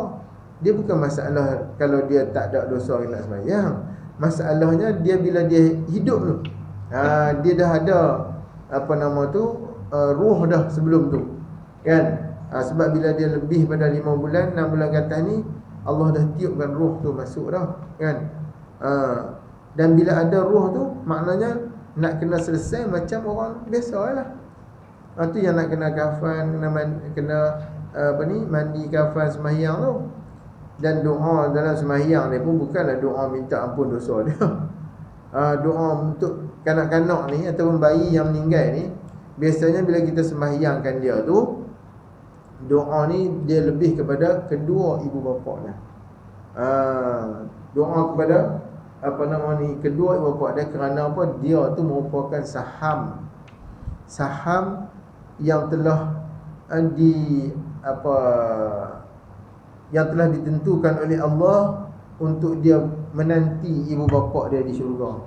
Dia bukan masalah kalau dia tak ada dosa lagi nak sembahyang. Masalahnya dia bila dia hidup tu, dia dah ada ruh dah sebelum tu kan. Sebab bila dia lebih pada 5 bulan 6 bulan ke atas ni, Allah dah tiupkan ruh tu masuk dah kan. Dan bila ada ruh tu, maknanya nak kena selesai macam orang biasa lah. Tu yang nak kena kafan, kena mandi, kafan, sembahyang tu. Dan doa dalam sembahyang ni pun bukanlah doa minta ampun dosa dia. Doa untuk kanak-kanak ni ataupun bayi yang meninggal ni, biasanya bila kita sembahyangkan dia tu, doa ni dia lebih kepada kedua ibu bapa dia. Doa kepada kedua ibu bapa dia, kerana apa? Dia tu merupakan saham yang telah yang telah ditentukan oleh Allah untuk dia menanti ibu bapa dia di syurga.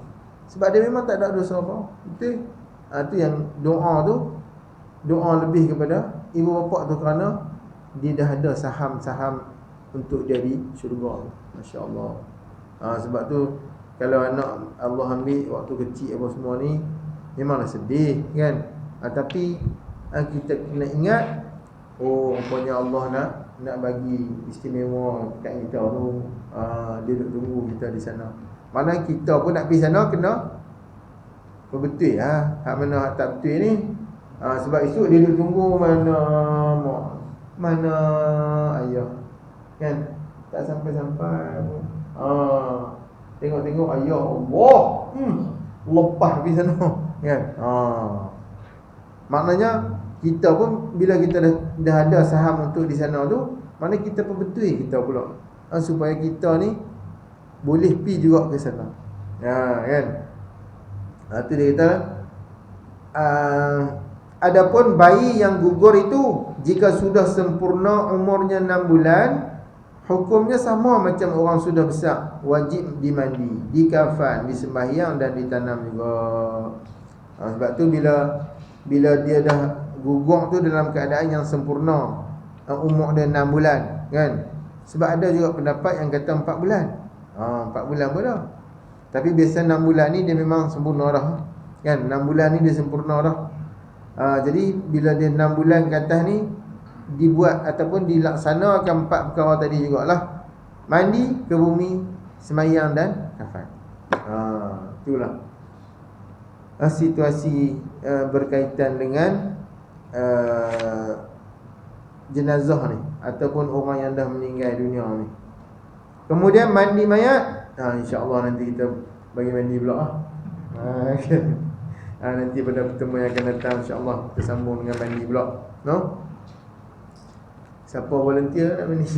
Sebab dia memang tak ada dosa apa. Betul? Itu yang doa lebih kepada ibu bapa tu, kerana dia dah ada saham-saham untuk dia di syurga. Masya-Allah. Sebab tu kalau anak Allah ambil waktu kecil apa semua ni, memanglah sedih kan. Tapi kita kena ingat, rupanya Allah nak bagi istimewa kat kita tu. Dia duduk tunggu kita di sana. Mana kita pun nak pergi sana kena betul hak mana hak tak betul ni. Sebab esok dia duduk tunggu mana mak, mana ayah kan, tak sampai-sampai. Tengok-tengok ayah Allah lepas pergi sana kan. Maknanya kita pun bila kita dah ada saham untuk di sana tu, mana kita pun betul kita pula, supaya kita ni boleh pi juga ke sana. Kan. Tu dia kata, adapun bayi yang gugur itu jika sudah sempurna umurnya 6 bulan, hukumnya sama macam orang sudah besar, wajib dimandi, dikafan, disembahyang dan ditanam juga. Sebab tu bila dia dah gugur tu dalam keadaan yang sempurna, umur dia 6 bulan kan. Sebab ada juga pendapat yang kata 4 bulan. 4 bulan pun dah. Tapi biasa 6 bulan ni dia memang sempurna dah kan. 6 bulan ni dia sempurna dah. Jadi bila dia 6 bulan ke atas ni, dibuat ataupun dilaksanakan 4 perkara tadi jugalah. Mandi, ke bumi, sembahyang dan kafan. Itulah situasi berkaitan dengan jenazah ni ataupun orang yang dah meninggal dunia ni. Kemudian mandi mayat, insya-Allah nanti kita bagi mandi pula nanti pada pertemuan yang akan datang insya-Allah kita sambung dengan mandi pula. Siapa volunteer nak mandi?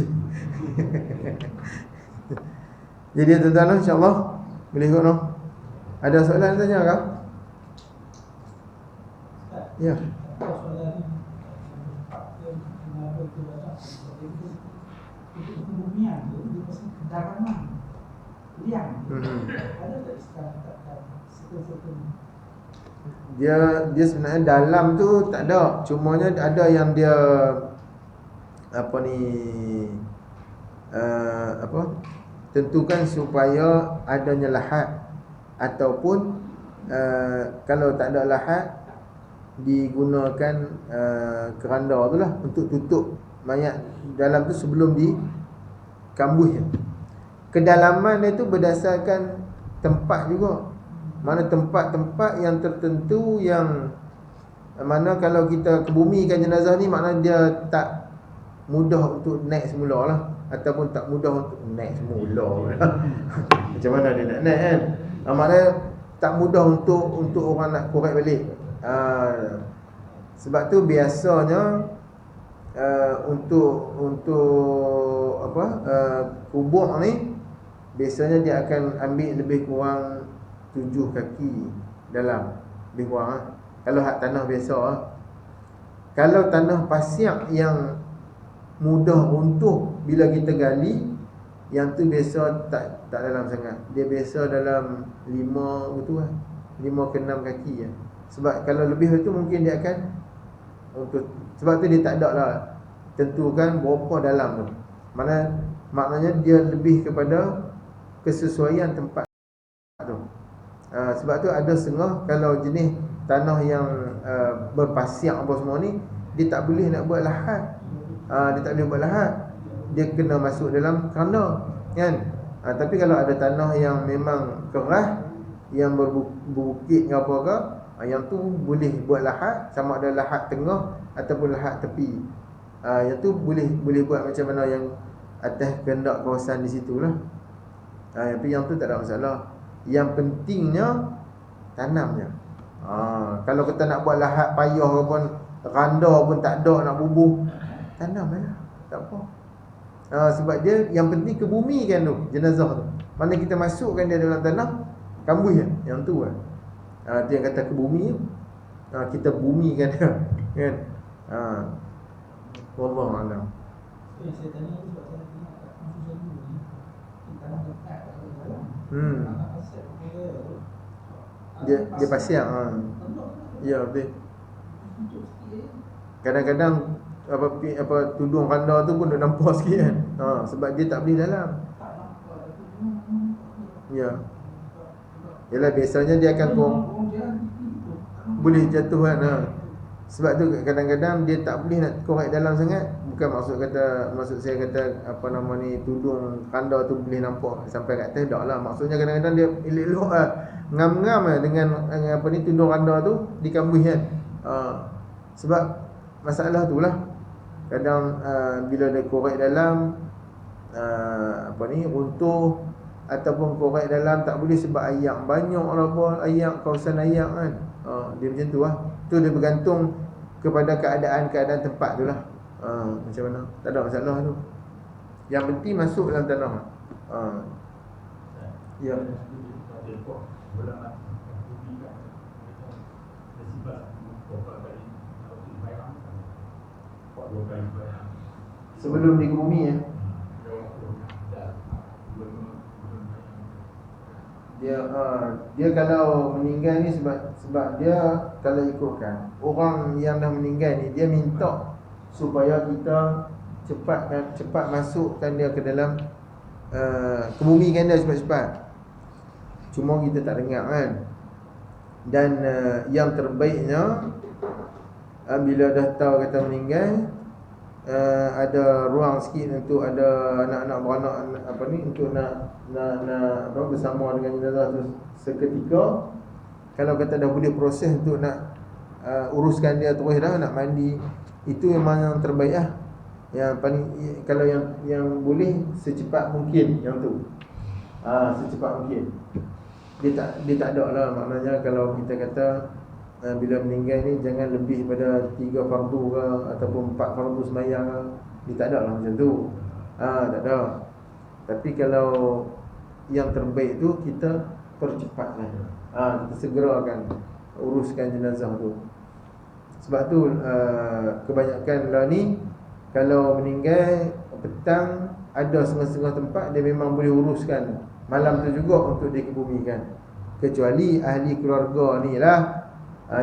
Jadi tuan-tuan insya-Allah boleh ikut Ada soalan tanya kah? Ya. Dia sebenarnya dalam tu tak ada, cumanya ada yang dia tentukan supaya adanya lahat ataupun kalau tak ada lahat digunakan keranda tu lah untuk tutup mayat dalam tu sebelum dikambuh. Kedalaman dia tu berdasarkan tempat juga. Mana tempat-tempat yang tertentu yang mana kalau kita kebumikan jenazah ni, maknanya dia tak mudah untuk naik semula lah, ataupun tak mudah untuk naik semula. Macam mana dia nak naik kan? Maknanya tak mudah untuk orang nak korek balik. Sebab tu biasanya untuk kubur ni biasanya dia akan ambil lebih kurang 7 kaki dalam, lebih kurang kalau hak tanah biasa Kalau tanah pasir yang mudah runtuh bila kita gali, yang tu biasa tak dalam sangat. Dia biasa dalam 5 gitu 5 ke 6 kaki Sebab kalau lebih itu mungkin dia akan sebab tu dia tak ada lah tentukan berapa dalam tu. Maknanya dia lebih kepada kesesuaian tempat tu. Sebab tu ada setengah kalau jenis tanah yang berpasir apa semua ni, dia tak boleh nak buat lahat. Dia tak boleh buat lahat. Dia kena masuk dalam keranda kan. Tapi kalau ada tanah yang memang keras, yang berbukit ke apa ke, yang tu boleh buat lahat, sama ada lahat tengah ataupun lahat tepi. Yang tu boleh buat macam mana yang atas kehendak kawasan di situlah. Tapi yang tu tak ada masalah. Yang pentingnya tanamnya. Kalau kita nak buat lahat payah ke pun, randa pun tak ada nak bubuh, tanam lah, tak apa. Sebab dia yang penting kebumikan tu jenazah tu. Mana kita masukkan dia dalam tanah, kambuh yang tu dia yang kata kebumi tu. Kita bumikan dia kan. Wallahu a'lam.
Saya tanya ni sebab saya tengok kat sosial media ni, tanah dekat kat dalam.
Dia pasir. Ya betul. Kadang-kadang apa tudung randa tu pun dah nampak sikit kan. Sebab dia tak boleh dalam. Ya. Yalah biasanya dia akan boleh jatuh kan. Sebab tu kadang-kadang dia tak boleh nak korek dalam sangat. Bukan maksud saya kata apa nama ni, tudung randa tu boleh nampak sampai kat atas, tak lah. Maksudnya kadang-kadang dia elok-elok ngam-ngam dengan apa ni, tudung randa tu dikambuh kan. Sebab masalah tu lah. Kadang bila dia korek dalam apa ni, runtuh ataupun korek dalam tak boleh sebab ayak banyak lah apa, ayak, kawasan ayak kan. Dia macam tu lah. Tu dia bergantung kepada keadaan tempat tu lah. Macam mana, tak ada masalah tu. Yang penting masuk dalam tanah. Ya. Sebelum di bumi dia kalau meninggal ni sebab dia kalau ikutkan orang yang dah meninggal ni, dia minta supaya kita cepat masukkan dia ke dalam kebumikan dia cepat-cepat. Cuma kita tak dengar kan. Dan yang terbaiknya bila dah tahu kata meninggal, ada ruang sikit untuk ada anak-anak beranak apa ni, untuk nak bersama dengan jenazah tu seketika. Kalau kata dah boleh proses untuk nak uruskan dia terus dah, nak mandi, itu memang yang terbaik lah. Yang paling, kalau yang boleh secepat mungkin yang tu. Secepat mungkin. Dia tak ada lah. Maknanya kalau kita kata bila meninggal ni jangan lebih pada 3 fardu ke ataupun 4 fardu sembahyang ke, dia tak ada lah macam tu. Tak ada. Tapi kalau yang terbaik tu kita percepatlah. Kita segerakan uruskan jenazah tu. Sebab tu kebanyakan lah ni kalau meninggal petang, ada setengah-setengah tempat dia memang boleh uruskan malam tu juga untuk dikebumikan. Kecuali ahli keluarga ni lah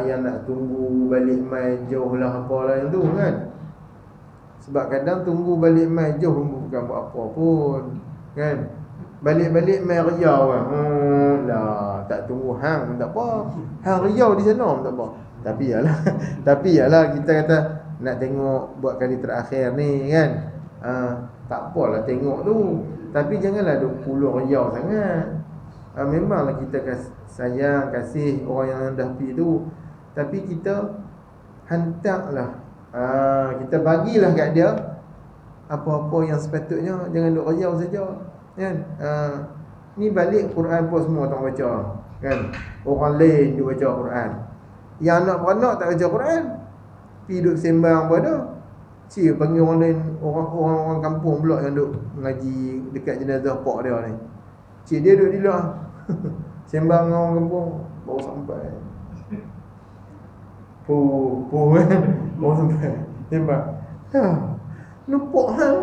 yang nak tunggu balik mai jauh lah apalah yang tu kan. Sebab kadang tunggu balik mai jauh bukan buat apa pun kan. Balik-balik mai Riau kan. Lah tak tunggu hang tak apa. Hang Riau di sana tak apa. Tapi yalah kita kata nak tengok buat kali terakhir ni kan. Tak apalah tengok tu. Tapi janganlah duk pulang Riau sangat. Memanglah kita sayang, kasih orang yang dah pergi tu, tapi kita hantarlah, kita bagilah kat dia apa-apa yang sepatutnya. Jangan duk Riau saja kan. Ni balik Quran pun semua tak baca kan. Orang lain dia baca Quran. Yang anak beranak tak baca Quran. Pergi duduk sembang pada. Cik panggil orang lain, orang kampung pula yang duduk mengaji dekat jenazah pak dia ni. Cik dia duduk di luar. Sembang dengan orang kampung baru sampai. Kan. Baru sampai. Sembang. Nampak hang.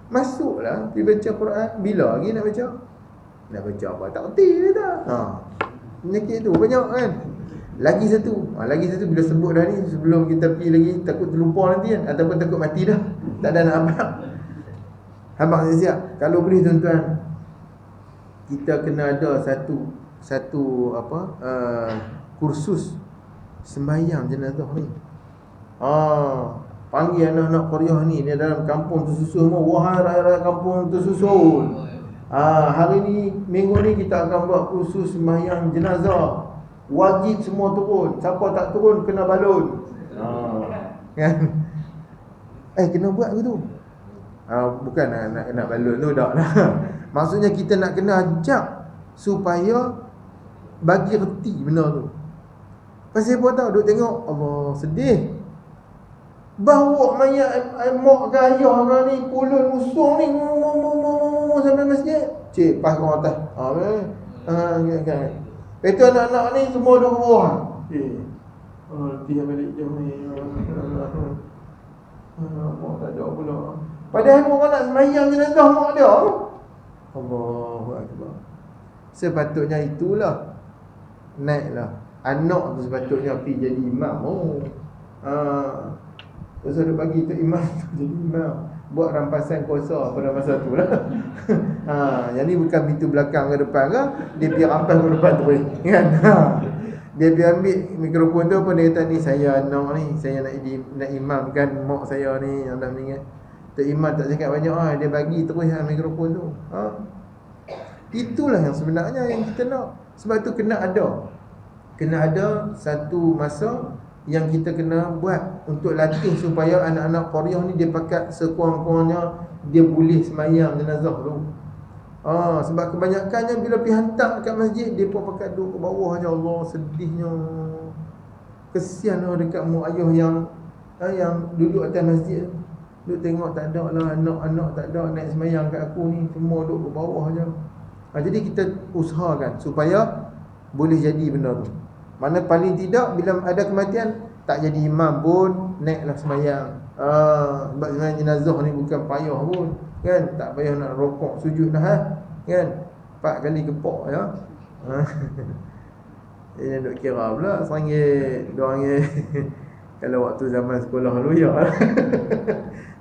Masuklah pergi baca Quran. Bila lagi nak baca? Nak baca apa? Tak kerti dia tak. Penyakit tu banyak kan. Lagi satu bila sebut dah ni, sebelum kita pergi lagi, takut terlupa nanti kan, ataupun takut mati dah, tak ada nak abang. Abang siap. Kalau boleh tuan-tuan, kita kena ada satu kursus sembahyang jenazah ni. Panggil anak-anak Korea ni, dia dalam kampung tersusun semua. Wahai rakyat kampung tersusun, hari ni, minggu ni kita akan buat kursus sembahyang jenazah. Wajib semua turun. Siapa tak turun kena balun. Kan? Kena buat ke tu? Bukan nak balun tu tak lah. Maksudnya kita nak kena ajak supaya bagi reti benda tu. Pasal apa tahu duk tengok Allah sedih. Bawa mayat mak ke ayah ke ni pulun usung ni sampai masjid. Cik pas kau atas. Kan. Itu anak-anak ni semua duduk bawah. Dia balik jauh ni. Mak tak ada pula. Padahal orang nak sembahyang jenazah mak dia. Allahu Akbar. Sepatutnya itulah. Naiklah. Anak tu sepatutnya pergi jadi imam. Terus ada bagi tu imam tu jadi imam. Buat rampasan kuasa pada masa tu lah. Yang ni bukan pintu belakang ke depan ke, dia pergi rampas ke depan tu kan. Dia pergi ambil mikrofon tu pun dia kata ni saya anak ni, saya nak imamkan mak saya ni yang dah meninggal. Tok imam tak cakap banyak dia bagi terus mikrofon tu. Itulah yang sebenarnya yang kita nak. Sebab tu kena ada satu masa yang kita kena buat untuk latih supaya anak-anak Korea ni dia pakat sekurang-kurangnya dia boleh sembahyang jenazah tu. Sebab kebanyakannya bila pergi hantar dekat masjid, dia pun pakat duduk ke bawah aja. Allah sedihnya. Kesian dekat mak ayah yang duduk atas masjid. Duduk tengok tak ada lah anak-anak tak ada naik sembahyang kat aku ni, semua duduk ke bawah aja. Jadi kita usahakan supaya boleh jadi benda tu. Mana paling tidak bila ada kematian tak jadi imam pun naiklah sembahyang. Sebab sebenarnya jenazah ni bukan payah pun kan, tak payah nak rokok sujud dah kan. 4 kali kepok ya. Dia duk kira pula RM1, RM2. Kalau waktu zaman sekolah dulu ya.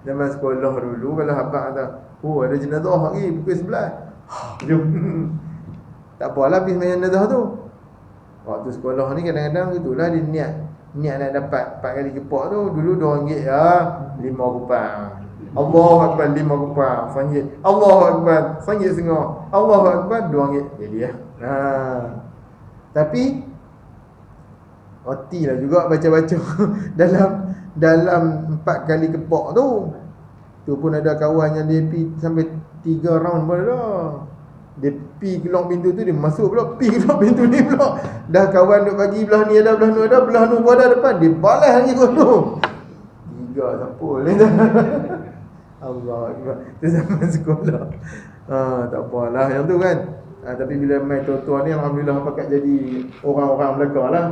Zaman sekolah dulu kalau abang kata, ada jenazah lagi pukul 11. Jom. Tak apalah pergi sembahyang jenazah tu. Waktu sekolah ni kadang-kadang gitulah dia niat nak dapat 4 kali kepok tu. Dulu RM2 RM5. Allahu Akbar RM5. RM1. Allahu Akbar RM1.5. Allahu Akbar RM2. Jadi Tapi roti lah juga baca-baca dalam 4 kali kepok tu. Tu pun ada kawan yang dia pergi sampai 3 round pun ada. Dia pi keluar pintu tu, dia masuk pula, pi keluar pintu ni pula. Dah kawan duk bagi belah ni ada, belah nu pun ada depan, dia balas lagi kono. 3 sampul ni. Allah Akbar. Tu zaman sekolah. Tak apalah yang tu kan. Tapi bila main tua-tua ni alhamdulillah pakat jadi orang-orang belaka lah.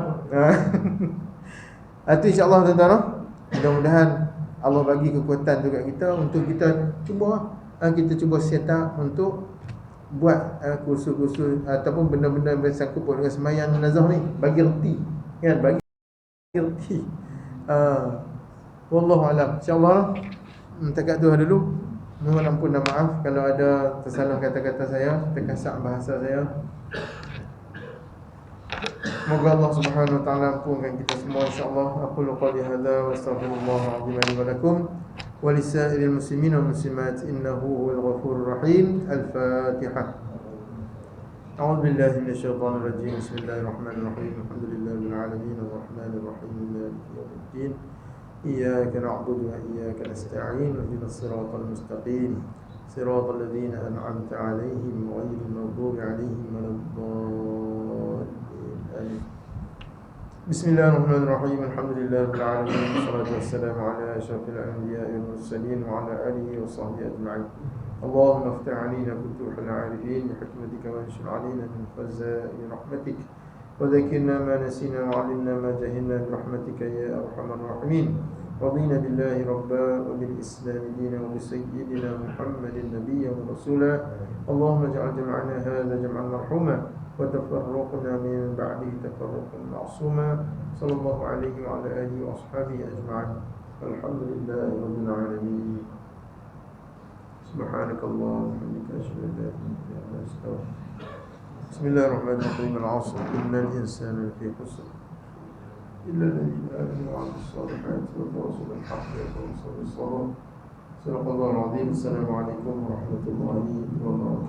Itu insya-Allah tuan-tuan. Mudah-mudahan Allah bagi kekuatan tu kat kita untuk kita cuba set up untuk buat kursus-kursus ataupun benda-benda yang bersangkut dengan sembahyang jenazah ni, bagi reti kan, bagi reti. Wallahu alam. Insya-Allah takat tu dulu. Mohon ampun dan maaf kalau ada tersalah kata-kata saya, terkasar bahasa saya. Moga Allah Subhanahu wa taala ampunkan kita semua insya-Allah. Aqulu qali hadza wa astaghfirullah li wa lakum ولسائر المسلمين والمسلمات إنه هو الغفور الرحيم. الفاتحة. أعوذ بالله من الشيطان الرجيم. بسم الله الرحمن الرحيم. الحمد لله رب العالمين الرحمن الرحيم مالك يوم الدين إياك نعبد وإياك نستعين اهدنا الصراط المستقيم صراط الذين أنعمت عليهم غير المغضوب عليهم ولا الضالين آمين. بسم الله الرحمن الرحيم. الحمد لله رب العالمين، والصلاة والسلام على أشرف الأنبياء والمرسلين وعلى آله وصحبه أجمعين. اللهم افتح علينا فتوح العارفين بحكمتك، وانشر علينا من خزائن رحمتك، وذكرنا ما نسينا وعلمنا ما جهلنا برحمتك يا أرحم الراحمين. رضينا بالله ربا وبالإسلام دينا وبسيدنا محمد نبيا ورسولا. اللهم اجعل جمعنا هذا جمعا مرحوما، وتفرقنا من بعده تفرقا معصوما. صلى الله عليه وعلى آله وأصحابه أجمعين. الحمد لله رب العالمين. سبحانك اللهم وبحمدك أشهد أن لا إله إلا أنت أستغفرك. بسم الله الرحمن الرحيم. العصر إن الإنسان لفي خسر إلا الذين آمنوا وعملوا الصالحات وتواصوا بالحق وتواصوا بالصبر. صدق الله العظيم. السلام عليكم ورحمة الله وبركاته.